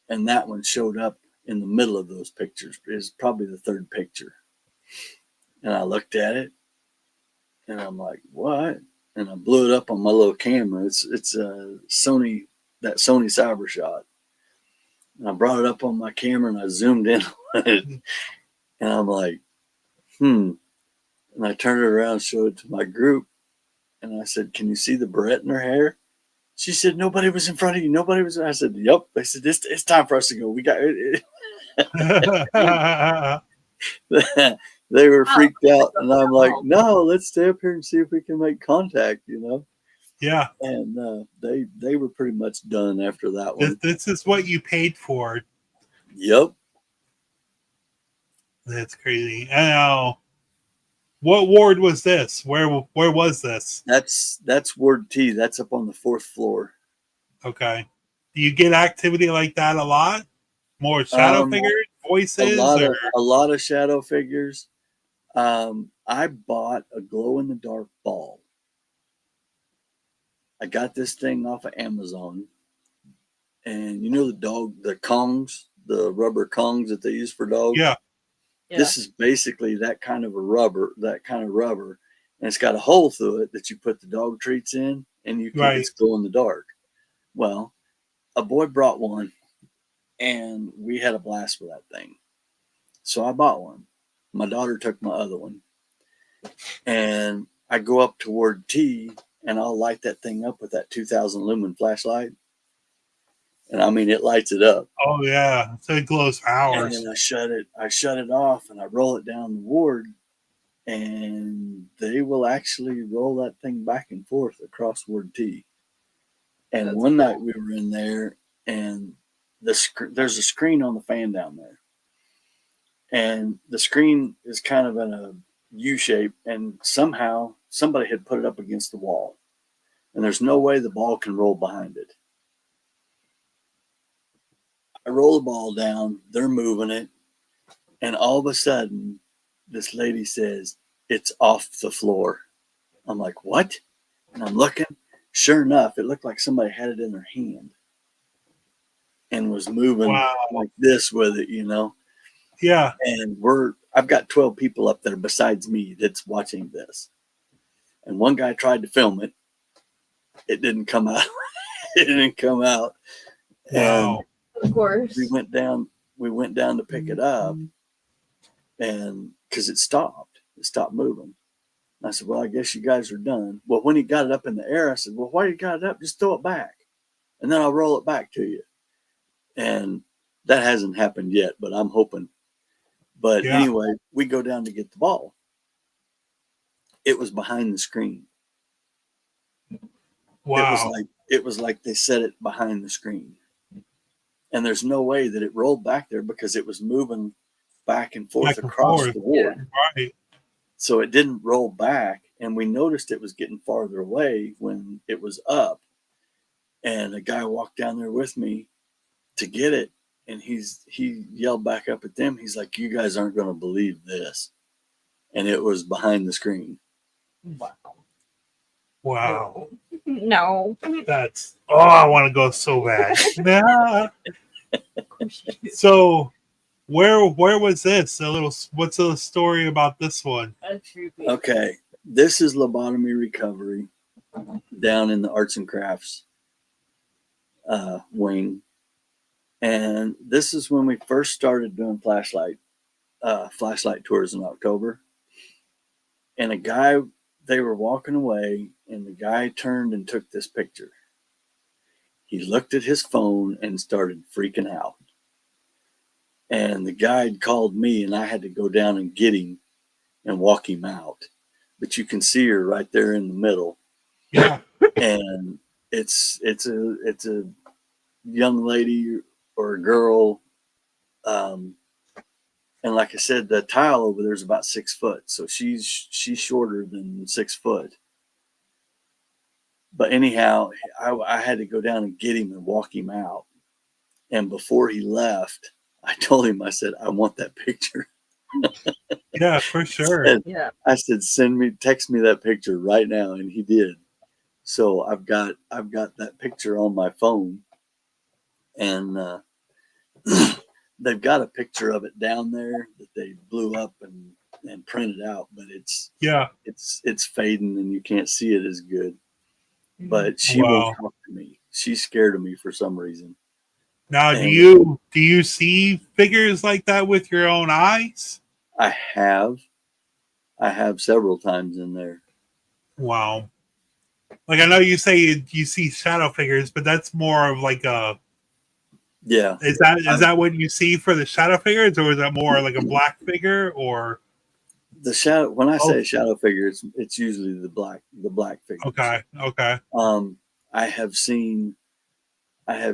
and that one showed up in the middle of those pictures. It was probably the 3rd picture. And I looked at it, and I'm like, what? And I blew it up on my little camera. It's a Sony, that Sony CyberShot. And I brought it up on my camera, and I zoomed in on it. And I'm like, And I turned it around, showed it to my group, and I said, can you see the barrette in her hair? She said, nobody was in front of you. Nobody was. I said, yep. They said, it's time for us to go. We got it. They were freaked out, and I'm like, no, let's stay up here and see if we can make contact,
Yeah.
And they were pretty much done after that one.
This is what you paid for.
Yep.
That's crazy. And now, what ward was this? Where was this?
That's ward T. That's up on the 4th floor.
Okay. Do you get activity like that a lot? More shadow figures, voices?
A lot of shadow figures. I bought a glow-in-the-dark ball. I got this thing off of Amazon. And the Kongs, the rubber Kongs that they use for dogs?
Yeah.
This is basically that kind of rubber. And it's got a hole through it that you put the dog treats in, and you can just glow in the dark. Well, a boy brought one, and we had a blast with that thing. So I bought one. My daughter took my other one. And I go up toward T, and I'll light that thing up with that 2,000 lumen flashlight. And I mean, it lights it up.
Oh yeah, so it glows for hours.
And then I shut it off, and I roll it down the ward, and they will actually roll that thing back and forth across ward T. And one night we were in there, and there's a screen on the fan down there, and the screen is kind of in a U shape, and somehow somebody had put it up against the wall, and there's no way the ball can roll behind it. I roll the ball down, they're moving it, and all of a sudden, this lady says, it's off the floor. I'm like, what? And I'm looking. Sure enough, it looked like somebody had it in their hand and was moving like this with it,
Yeah.
And I've got 12 people up there besides me that's watching this. And one guy tried to film it. It didn't come out.
Wow.
Of course.
We went down to pick it up, and because it stopped moving. And I said, well, I guess you guys are done. Well, when he got it up in the air, I said, well, why you got it up? Just throw it back, and then I'll roll it back to you. And that hasn't happened yet, but I'm hoping. But anyway, we go down to get the ball. It was behind the screen.
Wow.
It was like they set it behind the screen. And there's no way that it rolled back there because it was moving back and forth across the ward.
Right.
So it didn't roll back, and we noticed it was getting farther away when it was up. And a guy walked down there with me to get it, and he yelled back up at them. He's like, you guys aren't going to believe this. And it was behind the screen.
Wow.
Wow.
No.
That's I want to go so bad. Nah. So where was this? What's the story about this one?
Okay, this is lobotomy recovery down in the arts and crafts wing, and this is when we first started doing flashlight tours in October. And they were walking away, and the guy turned and took this picture. He looked at his phone and started freaking out. And the guide called me, and I had to go down and get him and walk him out. But you can see her right there in the middle.
Yeah.
And it's a young lady or a girl. And like I said, the tile over there is about 6 foot. So she's shorter than 6 foot. But anyhow, I had to go down and get him and walk him out. And before he left, I told him, I said, I want that picture.
Yeah, for sure.
I said, text me that picture right now. And he did. So I've got that picture on my phone. And they've got a picture of it down there that they blew up and printed out, but it's fading and you can't see it as good. But she won't talk to me. She's scared of me for some reason.
Now, do you see figures like that with your own eyes?
I have several times in there.
Wow. Like I know you say you see shadow figures, but that's more of like a Is that what you see for the shadow figures, or is that more like a black figure, or
the shadow? When I say shadow figure, it's usually the black figure.
Okay.
I have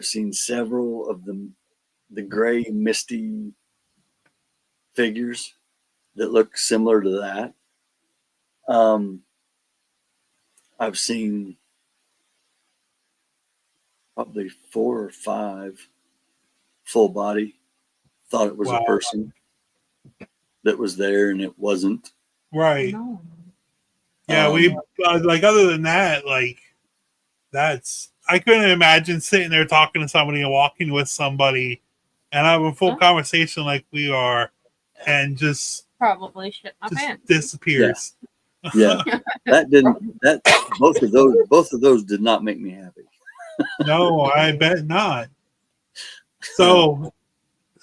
seen several of the gray misty figures that look similar to that. I've seen probably 4 or 5 full body. Thought it was a person that was there, and it wasn't.
Right. No. Yeah, we like other than that, like that's I couldn't imagine sitting there talking to somebody and walking with somebody and have a full conversation like we are, and just
probably shit my pants.
Disappears.
Yeah. Both of those did not make me happy.
No, I bet not. So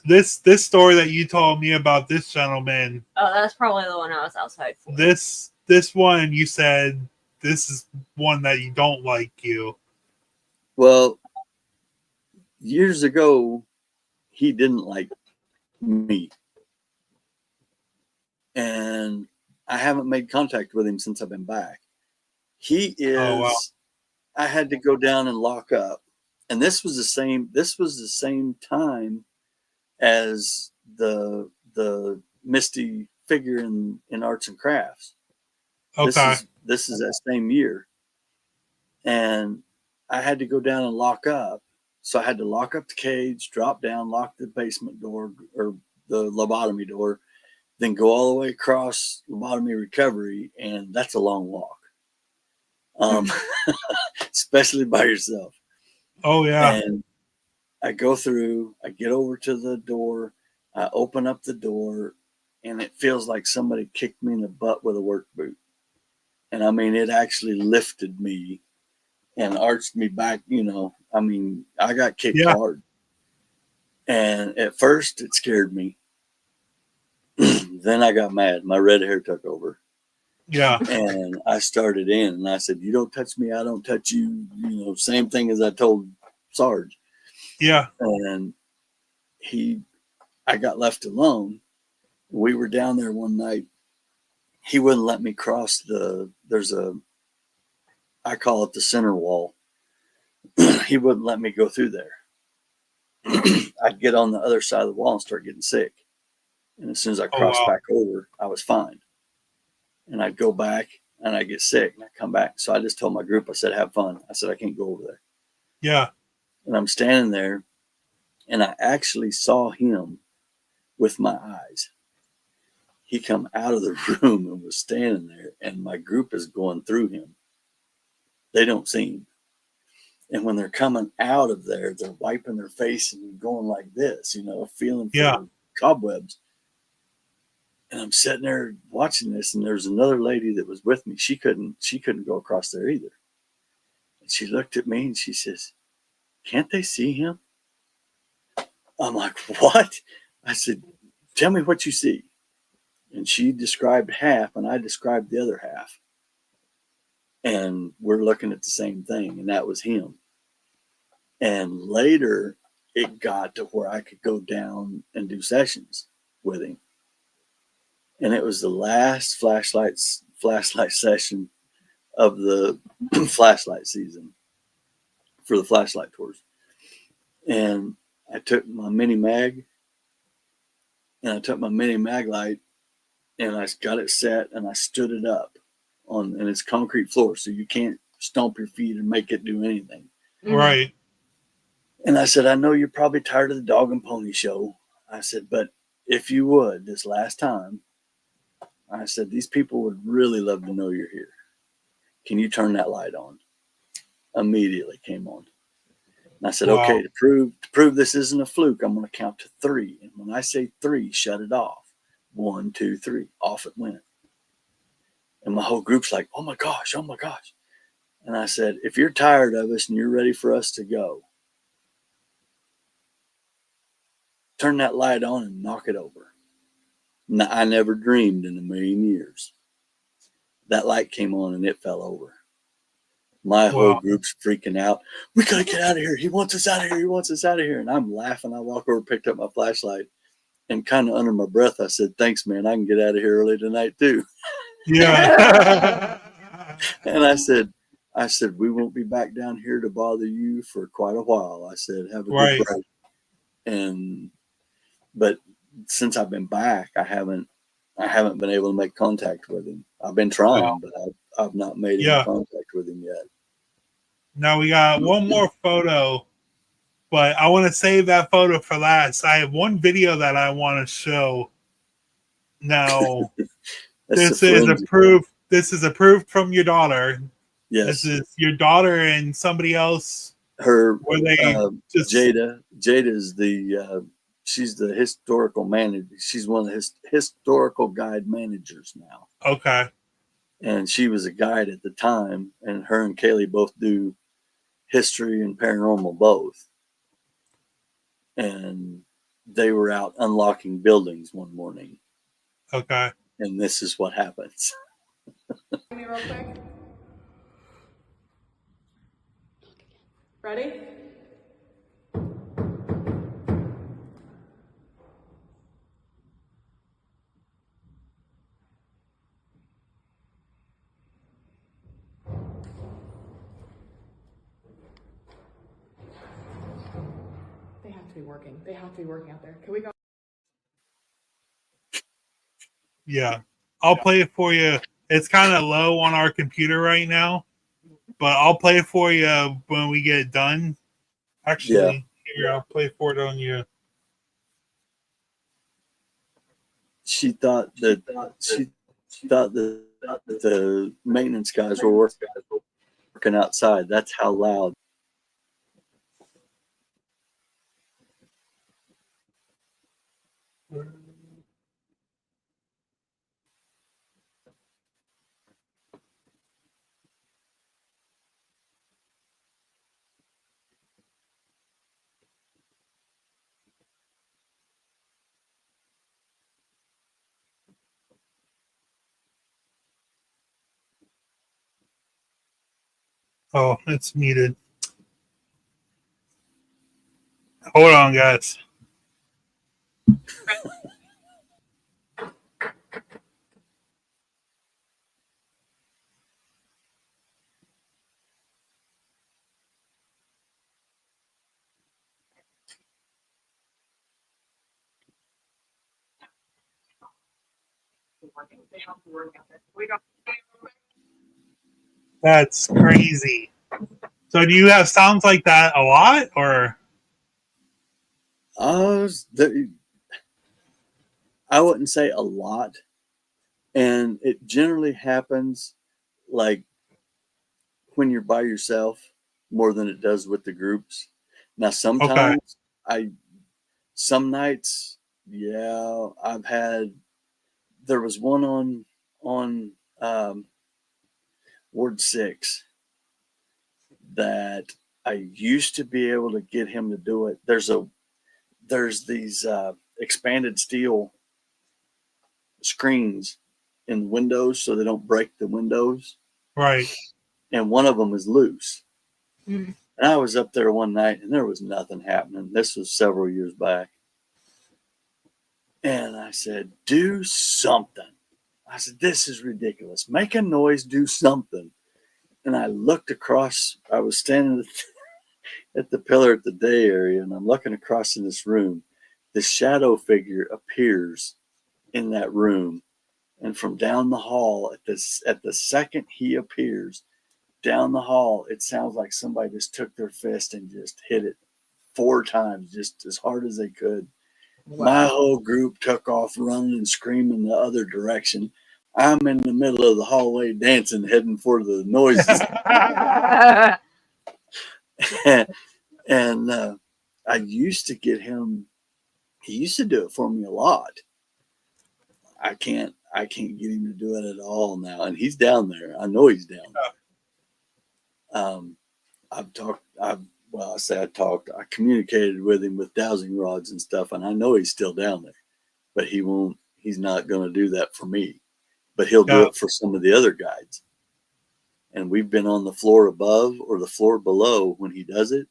this story that you told me about this gentleman.
Oh, that's probably the one I was outside for.
This one you said this is one that you don't like you.
Well, years ago, he didn't like me. And I haven't made contact with him since I've been back. He is I had to go down and lock up. And this was the same time as the Misty figure in Arts and Crafts.
Okay.
This is that same year. And I had to go down and lock up. So I had to lock up the cage, drop down, lock the basement door or the lobotomy door, then go all the way across lobotomy recovery. And that's a long walk. Especially by yourself.
Oh yeah.
And I go through, I get over to the door, I open up the door, and it feels like somebody kicked me in the butt with a work boot. And I mean, it actually lifted me and arched me back, I got kicked hard. And at first it scared me. Then I got mad. My red hair took over.
Yeah.
And I started in and I said, you don't touch me, I don't touch you. Same thing as I told Sarge.
Yeah.
And I got left alone. We were down there one night. He wouldn't let me cross I call it the center wall. He wouldn't let me go through there. I'd get on the other side of the wall and start getting sick. And as soon as I crossed back over, I was fine. And I'd go back and I'd get sick and I'd come back. So I just told my group, I said, have fun. I said, I can't go over there.
Yeah.
And I'm standing there and I actually saw him with my eyes. He come out of the room and was standing there and my group is going through him. they don't see him. And when they're coming out of there, they're wiping their face and going like this, you know, feeling for cobwebs. And I'm sitting there watching this, and there's another lady that was with me. She couldn't go across there either. And she looked at me and she says, "Can't they see him?" I'm like, "What?" I said, "Tell me what you see." And she described half, and I described the other half. And we're looking at the same thing, and that was him. And later, it got to where I could go down and do sessions with him. And it was the last flashlight session of the flashlight season for the flashlight tours. And I took my mini mag, and I took my mini mag light, and I got it set, and I stood it up and it's concrete floor, so you can't stomp your feet and make it do anything.
Right.
And I said, "I know you're probably tired of the dog and pony show." I said, "But if you would, this last time," I said, "these people would really love to know you're here. Can you turn that light on?" Immediately came on. And I said, "Okay, to prove this isn't a fluke, I'm going to count to 3. And when I say 3, shut it off. 1, 2, 3. Off it went. And my whole group's like, "Oh my gosh, oh my gosh." And I said, "If you're tired of us and you're ready for us to go, turn that light on and knock it over." Now, I never dreamed in a million years that light came on and it fell over. My whole group's freaking out. "We gotta get out of here. He wants us out of here. He wants us out of here." And I'm laughing. I walk over, picked up my flashlight, and kind of under my breath, I said, "Thanks, man. I can get out of here early tonight too."
Yeah.
And I said, "We won't be back down here to bother you for quite a while." I said, "Have a good break." But since I've been back, I haven't been able to make contact with him. I've been trying, but I've not made any contact with him yet.
Now we got one more photo, but I want to save that photo for last. I have one video that I want to show. Now, this is approved. This is approved from your daughter.
Yes.
This is your daughter and somebody else.
Jada. Jada's she's the historical manager. She's one of the historical guide managers now.
Okay.
And she was a guide at the time, and her and Kaylee both do history and paranormal both. And they were out unlocking buildings one morning.
Okay.
And this is what happens.
Me real quick. Ready? They have to be working. They have to be working out there. Can we go?
Yeah. I'll play it for you. It's kind of low on our computer right now, but I'll play it for you when we get it done. Actually, here, I'll play for it on you.
She thought that the maintenance guys were working outside. That's how loud.
Oh, it's muted. Hold on, guys. That's crazy. So do you have sounds like that a lot, or?
I wouldn't say a lot. And it generally happens like when you're by yourself more than it does with the groups. Now,
Okay.
sometimes some nights, yeah, there was one on Ward 6 that I used to be able to get him to do it. There's these expanded steel screens in the windows so they don't break the windows.
Right.
And one of them is loose.
Mm.
And I was up there one night and there was nothing happening. This was several years back. And I said, do something. I said, this is ridiculous. Make a noise, do something. And I looked across. I was standing at the pillar at the day area, and I'm looking across in this room. This shadow figure appears in that room. And from down the hall, at the second he appears, down the hall, it sounds like somebody just took their fist and just hit it 4 times, just as hard as they could. Wow. My whole group took off running and screaming the other direction. I'm in the middle of the hallway dancing, heading for the noises. and I used to get him. He used to do it for me a lot. I can't get him to do it at all now. And he's down there. I know he's down there. I communicated with him with dowsing rods and stuff, and I know he's still down there, but he's not going to do that for me, but he'll do it for some of the other guides. And we've been on the floor above or the floor below when he does it.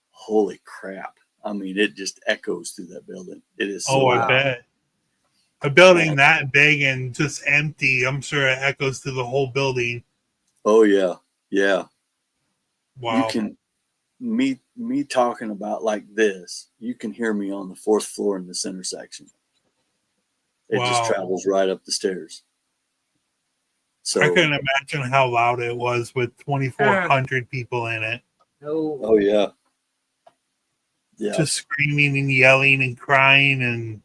Holy crap. I mean, it just echoes through that building. It is so
I bet. A building that big and just empty, I'm sure it echoes through the whole building.
Oh, yeah. Yeah.
Wow.
You can, me talking about like this, you can hear me on the 4th floor in the center section. It just travels right up the stairs. So
I couldn't imagine how loud it was with 2,400 people in it.
Oh, yeah. Yeah.
Just screaming and yelling and crying, and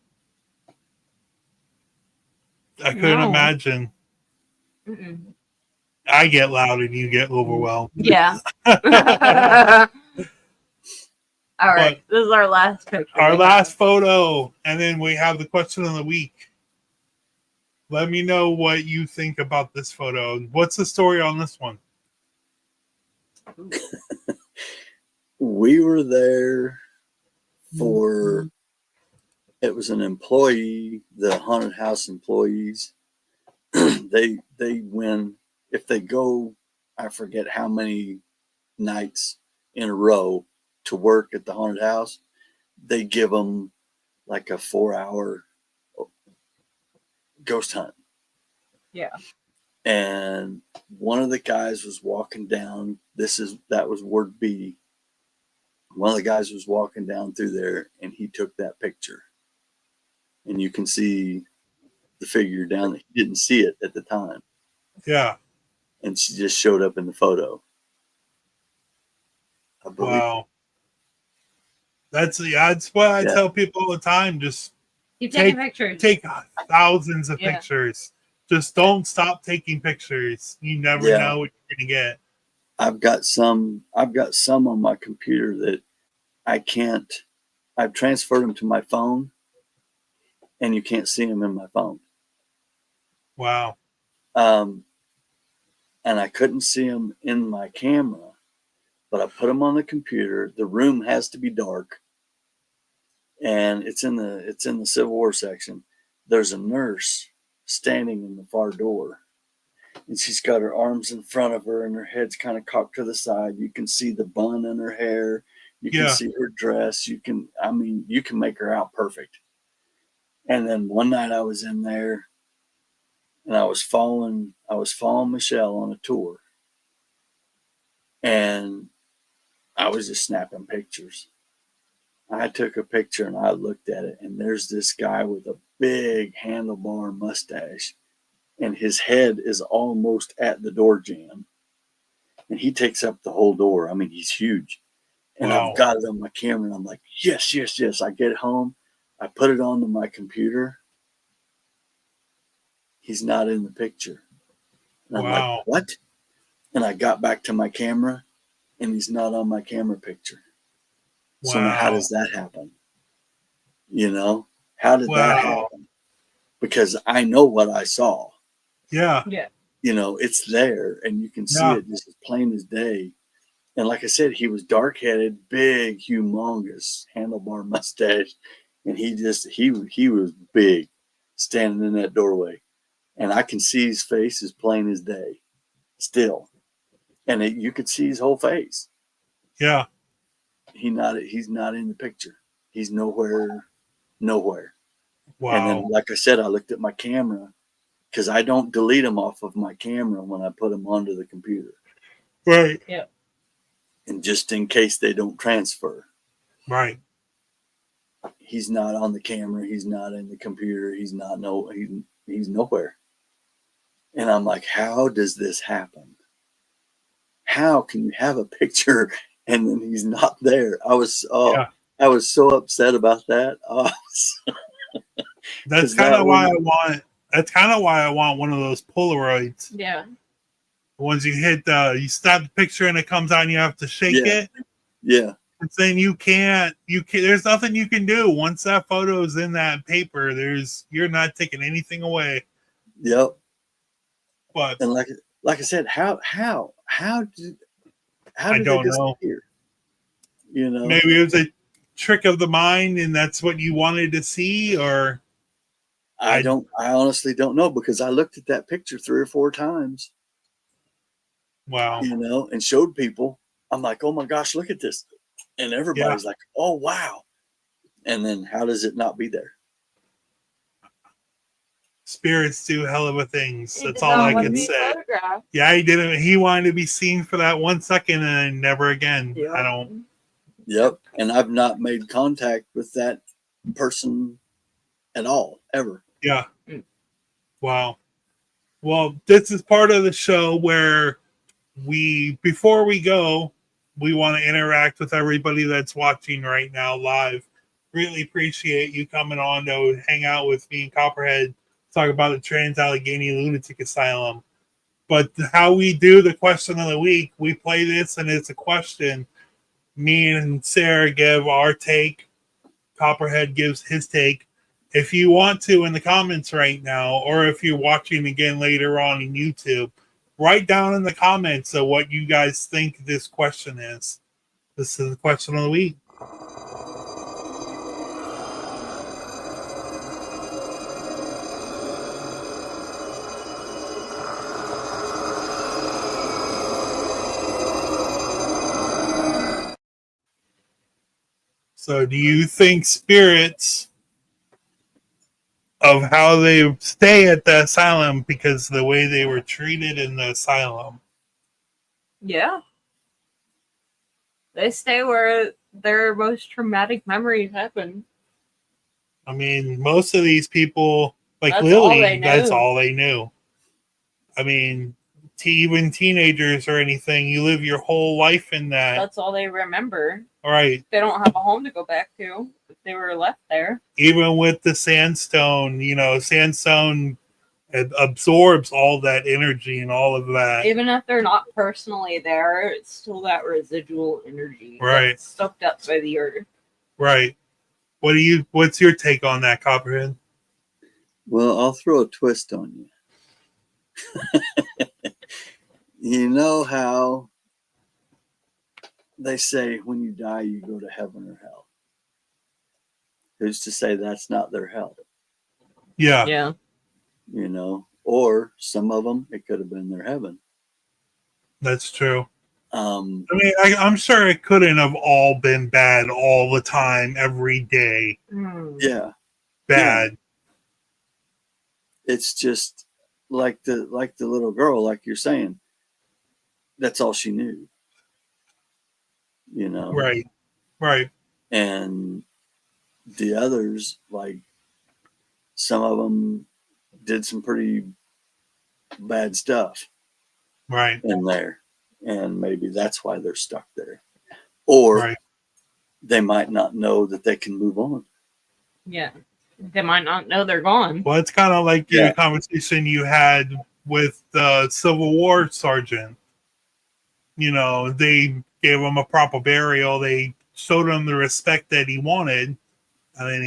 I couldn't imagine.
Mm-mm.
I get loud and you get overwhelmed.
Yeah. All right. This is our last picture.
Our last photo. And then we have the question of the week. Let me know what you think about this photo. What's the story on this one?
We were there for, it was an employee, the haunted house employees. They win if they go, I forget how many nights in a row to work at the haunted house, they give them like a 4-hour ghost hunt.
Yeah.
And one of the guys was walking down. That was Ward B. One of the guys was walking down through there, and he took that picture. And you can see the figure down there. He didn't see it at the time.
Yeah.
And she just showed up in the photo.
Wow. That's what I tell people all the time. Just
keep taking pictures.
Take thousands of pictures. Just don't stop taking pictures. You never know what you're gonna get.
I've got some on my computer that I've transferred them to my phone, and you can't see them in my phone.
Wow.
And I couldn't see them in my camera, but I put them on the computer. The room has to be dark, and it's in the Civil War section. There's a nurse standing in the far door, and she's got her arms in front of her, and her head's kind of cocked to the side. You can see the bun in her hair. You can see her dress. You can make her out perfect. And then one night I was in there, and I was following Michelle on a tour, and I was just snapping pictures. I took a picture and I looked at it, and there's this guy with a big handlebar mustache, and his head is almost at the door jamb, and he takes up the whole door. I mean, he's huge. And I've got it on my camera, and I'm like, yes. I get home, I put it onto my computer. He's not in the picture. And I'm like, what? And I got back to my camera, and he's not on my camera picture.
Wow.
So now how does that happen? You know, how did that happen? Because I know what I saw.
Yeah.
Yeah.
You know, it's there, and you can see it just as plain as day. And like I said, he was dark-headed, big, humongous handlebar mustache, and he was big, standing in that doorway, and I can see his face as plain as day, still, and you could see his whole face.
Yeah.
He's not in the picture. He's nowhere.
Wow.
And then, like I said, I looked at my camera because I don't delete them off of my camera when I put them onto the computer.
Right.
Yeah.
And just in case they don't transfer.
Right.
He's not on the camera. He's not in the computer. He's nowhere. And I'm like, how does this happen? How can you have a picture and then he's not there? I was so upset about that.
That's kind of why I want one of those Polaroids.
Yeah.
Once you hit you snap the picture and it comes out and you have to shake it.
Yeah.
And then you can't there's nothing you can do. Once that photo is in that paper, you're not taking anything away.
Yep.
But
and like I said, how did
I don't know.
You know,
Maybe it was a trick of the mind and that's what you wanted to see, or
I honestly don't know, because I looked at that picture 3 or 4 times.
Wow.
You know, and showed people. I'm like, oh my gosh, look at this. And everybody's like, oh wow. And then how does it not be there?
Spirits do hell of a things. That's all I can say. Yeah, he didn't. He wanted to be seen for that 1 second and then never again.
Yep.
I don't.
Yep. And I've not made contact with that person at all, ever.
Yeah. Wow. Well, this is part of the show where before we go, we want to interact with everybody that's watching right now live. Really appreciate you coming on to hang out with me and Copperhead, talk about the Trans-Allegheny Lunatic Asylum. But how we do the question of the week, we play this and it's a question. Me and Sarah give our take. Copperhead gives his take. If you want to, in the comments right now, or if you're watching again later on in YouTube, write down in the comments what you guys think this question is. This is the question of the week. So do you think spirits of how they stay at the asylum because the way they were treated in the asylum?
Yeah. They stay where their most traumatic memories happen.
I mean, most of these people, like
That's
Lily, that's all they knew. I mean, even teenagers or anything, you live your whole life in that.
That's all they remember.
Right.
They don't have a home to go back to if they were left there.
Even with the sandstone, sandstone absorbs all that energy and all of that.
Even if they're not personally there, it's still that residual energy
that's
soaked up by the earth.
Right. What's your take on that, Copperhead?
Well, I'll throw a twist on you. You know how they say when you die, you go to heaven or hell? Who's to say that's not their hell?
Yeah.
Yeah.
You know, or some of them, it could have been their heaven.
That's true.
I
mean, I'm sure it couldn't have all been bad all the time, every day.
Yeah.
Bad.
Yeah. It's just like the little girl, like you're saying. That's all she knew. You know.
Right. Right.
And the others, like some of them did some pretty bad stuff.
Right.
In there. And maybe that's why they're stuck there. Or they might not know that they can move on.
Yeah. They might not know they're gone.
Well, it's kind of like the conversation you had with the Civil War sergeant. they gave him a proper burial. They showed him the respect that he wanted. And then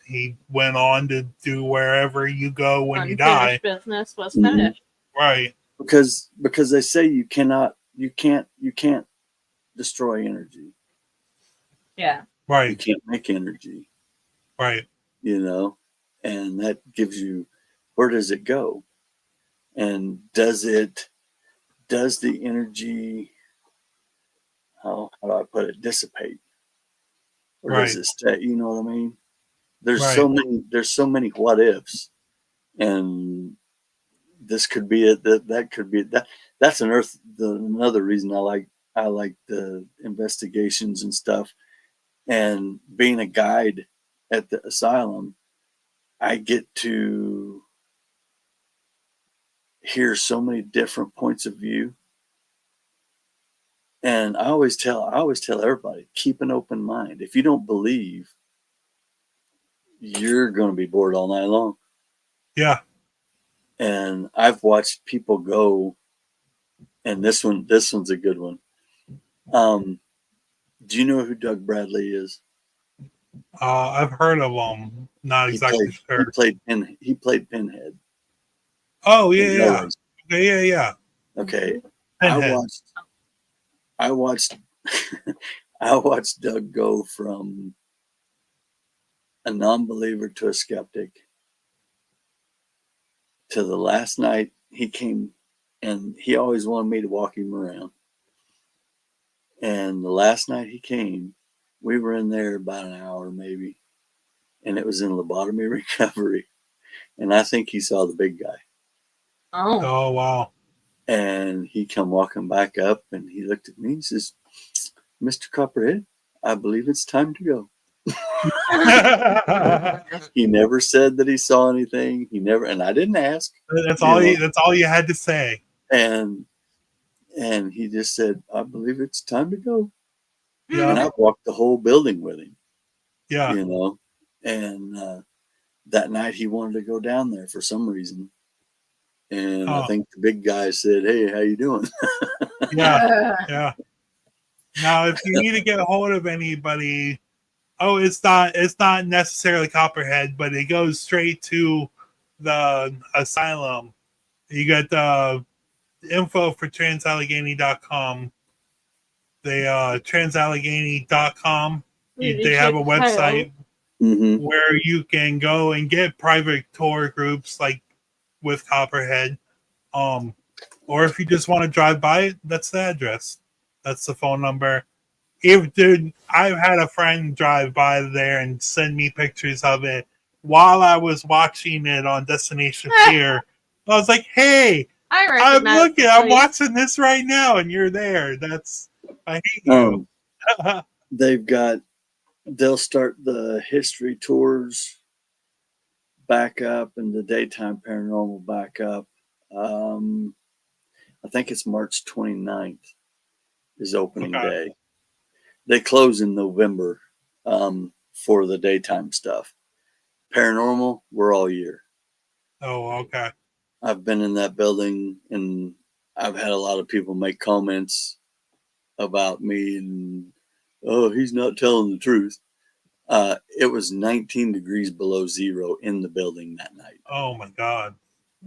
he went on to do wherever you go when you die.
Business was finished.
Right.
Because they say you can't destroy energy.
Yeah.
Right.
You can't make energy.
Right.
And that gives you, where does it go? And does the energy, how do I put it, dissipate? Or does it stay? You know what I mean? There's so many what ifs. And this could be it, that could be that. That's another reason I like the investigations and stuff. And being a guide at the asylum, I get to hear so many different points of view. And I always tell everybody, keep an open mind. If you don't believe, you're going to be bored all night long.
Yeah.
And I've watched people go, and this one's a good one. Do you know who Doug Bradley is?
I've heard of him. Not exactly sure.
He played Pinhead.
Oh yeah. Okay, yeah.
Okay.
Pinhead.
I watched I watched Doug go from a non-believer to a skeptic to the last night he came, and he always wanted me to walk him around. And the last night he came, we were in there about an hour maybe, and it was in lobotomy recovery. And I think he saw the big guy.
Oh wow.
And he come walking back up, and he looked at me and says, "Mr. Copperhead, I believe it's time to go." He never said that he saw anything. And I didn't ask.
That's all you had to say.
And he just said, "I believe it's time to go."
Yeah.
And I walked the whole building with him.
Yeah.
And that night he wanted to go down there for some reason. And I think the big guy said, "Hey, how you doing?"
Yeah. Now, if you need to get a hold of anybody, it's not necessarily Copperhead, but it goes straight to the asylum. You got the info for Trans-Allegheny.com. Trans-Allegheny.com. They have a website where you can go and get private tour groups like with Copperhead. Or if you just want to drive by it, that's the address. That's the phone number. I've had a friend drive by there and send me pictures of it while I was watching it on Destination Fear. I was like, "Hey, I'm watching this right now, and you're there." I hate you.
They'll start the history tours back up and the daytime paranormal back up. I think it's March 29th is opening day. They close in November for the daytime stuff. Paranormal, we're all year.
Oh, okay.
I've been in that building, and I've had a lot of people make comments about me, and he's not telling the truth. It was 19 degrees below zero in the building that night.
Oh my God.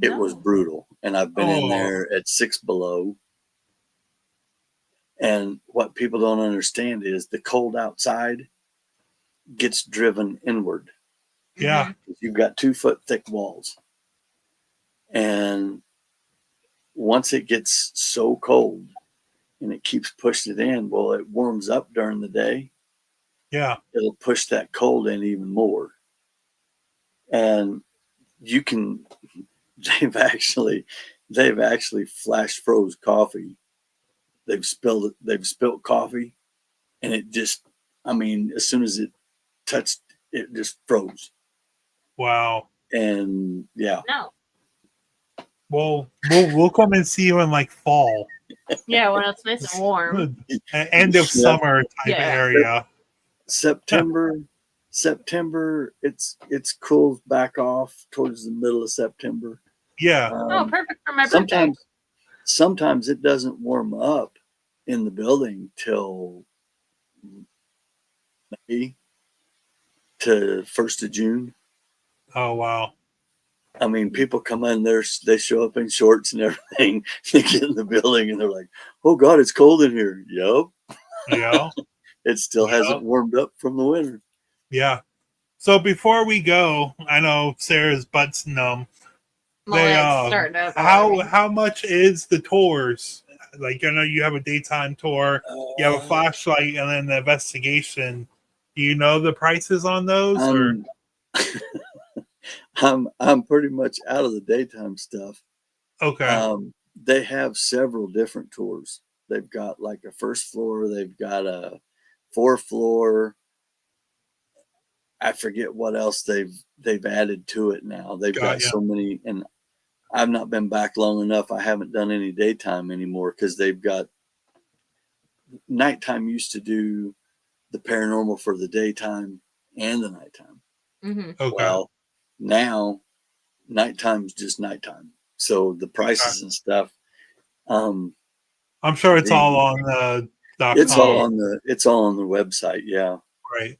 It was brutal. And I've been in there at 6 below. And what people don't understand is the cold outside gets driven inward.
Yeah.
You've got 2 foot thick walls. And once it gets so cold and it keeps pushing it in, well, it warms up during the day.
Yeah.
It'll push that cold in even more. And they've actually flash froze coffee. They've spilled coffee, and it just, as soon as it touched, it just froze.
Wow.
And yeah.
No.
Well, we'll come and see you in like fall.
Yeah, when it's nice and warm.
End of summer type area.
September, it's cools back off towards the middle of September.
Yeah.
Perfect for my birthday.
Sometimes it doesn't warm up in the building till May to 1st of June.
Oh wow.
I mean, people come in there, they show up in shorts and everything. They get in the building and they're like, "Oh God, it's cold in here." Yep.
Yeah.
It still hasn't warmed up from the winter.
Yeah. So before we go, I know Sarah's butt's numb.
My legs starting up.
How much is the tours? Like, I know you have a daytime tour, you have a flashlight, and then the investigation. Do you know the prices on those? Or
I'm pretty much out of the daytime stuff.
okay,
They have several different tours. They've got like a first floor. They've got a 4th floor. I forget what else they've added to it now. They've got so many, and I've not been back long enough. I haven't done any daytime anymore because they've got nighttime used to do the paranormal for the daytime and the nighttime.
Mm-hmm.
Okay.
Well, now nighttime's just nighttime. So the prices and stuff.
I'm sure it's all on the.
It's all on the website. Yeah.
Right.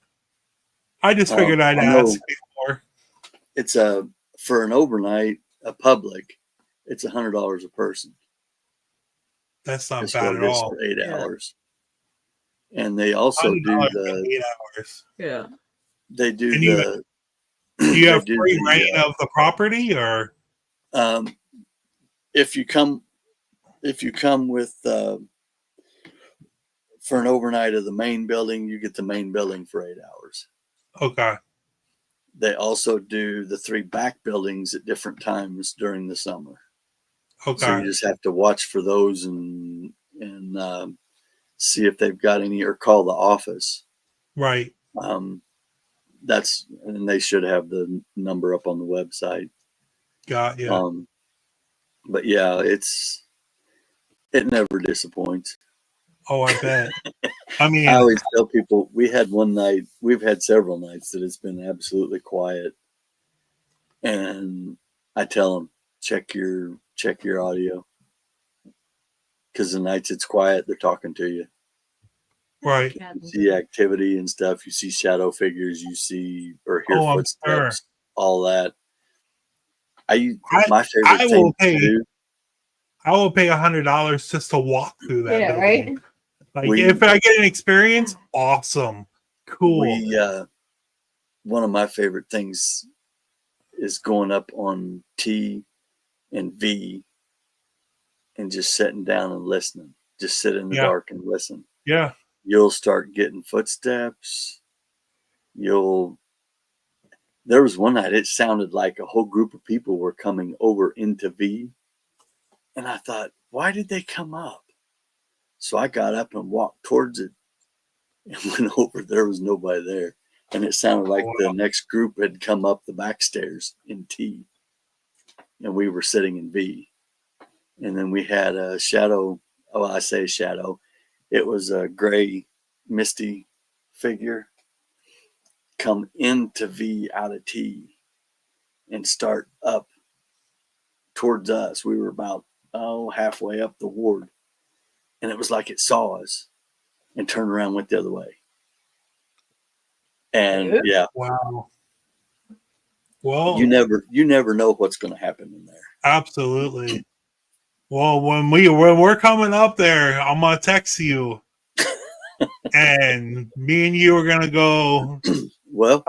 I just figured I'd ask before.
It's for an overnight, a public, it's $100 a person.
That's not bad at all.
For 8 hours. And they also do the
8 hours.
Yeah.
They do
and
the.
Do you have free reign of the property, or?
If you come with for an overnight of the main building, you get the main building for 8 hours.
Okay.
They also do the 3 back buildings at different times during the summer.
Okay.
So you just have to watch for those and see if they've got any, or call the office.
Right.
And they should have the number up on the website.
Got you.
But yeah, it never disappoints.
Oh, I bet. I mean,
I always tell people we've had several nights that it's been absolutely quiet, and I tell them check your audio, because the nights it's quiet, they're talking to you.
Right.
You see activity and stuff. You see shadow figures. You see or hear footsteps. All that. My favorite thing to do.
I will pay $100 just to walk through that.
Yeah,
building.
right.
Like if I get an experience, awesome, cool.
One of my favorite things is going up on T and V and just sitting down and listening. Just sit in the dark and listen.
Yeah.
You'll start getting footsteps. There was one night it sounded like a whole group of people were coming over into V. And I thought, why did they come up? So I got up and walked towards it and went over. There was nobody there. And it sounded like the next group had come up the back stairs in T. And we were sitting in V. And then we had a shadow. Oh, I say shadow. It was a gray, misty figure come into V out of T and start up towards us. We were about halfway up the ward. And it was like it saw us and turned around, went the other way. And
wow. Well,
you never know what's going to happen in there.
Absolutely. Well, when we're coming up there, I'm gonna text you, and me and you are gonna go.
Well,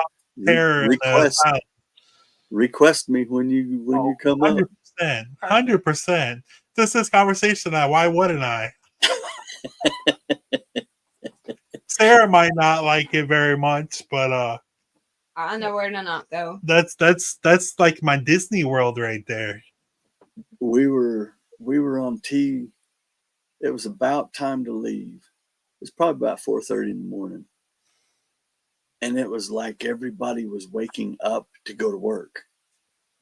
request me when you come
100%,
up.
100%. This conversation. Why wouldn't I? Sarah might not like it very much, but
I know where to not go.
That's like my Disney World right there.
We were on T. It was about time to leave. It was probably about 4:30 in the morning, and it was like everybody was waking up to go to work,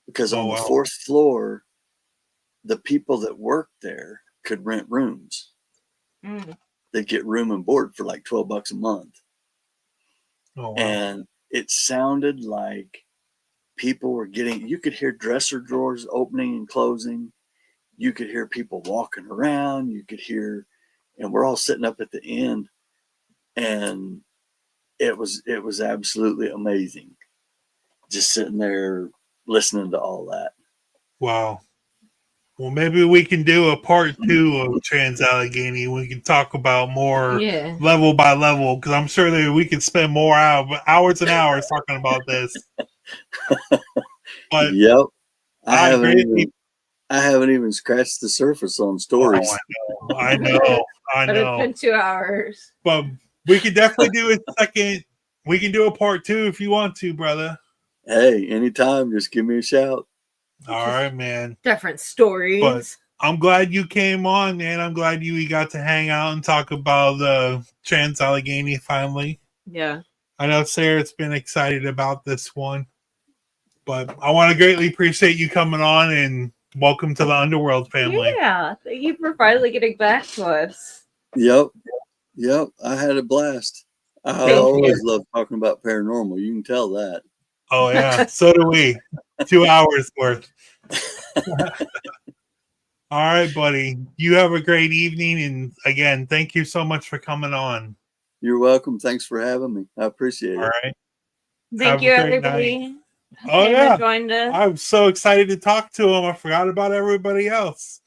because on the 4th floor, the people that worked there could rent rooms. They'd get room and board for like $12 a month.
Oh, wow.
And it sounded like people were you could hear dresser drawers opening and closing. You could hear people walking around. You could hear and we're all sitting up at the end, and it was absolutely amazing. Just sitting there listening to all that.
Wow. Well, maybe we can do a part 2 of Trans-Allegheny. We can talk about more level by level, because I'm sure that we could spend more hours and hours talking about this. But
yep, I haven't even scratched the surface on stories.
Oh, I know.
But it's been 2 hours.
But we could definitely do a second. We can do a part 2 if you want to, brother.
Hey, anytime, just give me a shout.
All right, man.
Different stories.
But I'm glad you came on, man. I'm glad we got to hang out and talk about the Trans-Allegheny finally.
Yeah.
I know Sarah's been excited about this one. But I want to greatly appreciate you coming on, and welcome to the Underworld family.
Yeah. Thank you for finally getting back to us.
Yep. I had a blast. I always love talking about paranormal. You can tell that.
Oh, yeah. So do we. 2 hours worth. All right, buddy. You have a great evening. And again, thank you so much for coming on.
You're welcome. Thanks for having me. I appreciate it.
All right.
Thank you, everybody.
Oh, yeah.
Joined us.
I'm so excited to talk to him. I forgot about everybody else.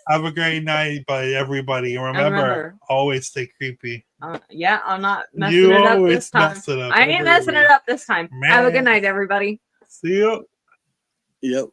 Have a great night, everybody. Remember, always stay creepy.
Yeah, I'm not messing it up this time. I ain't messing it up this time. Man. Have a good night, everybody.
See you.
Yep.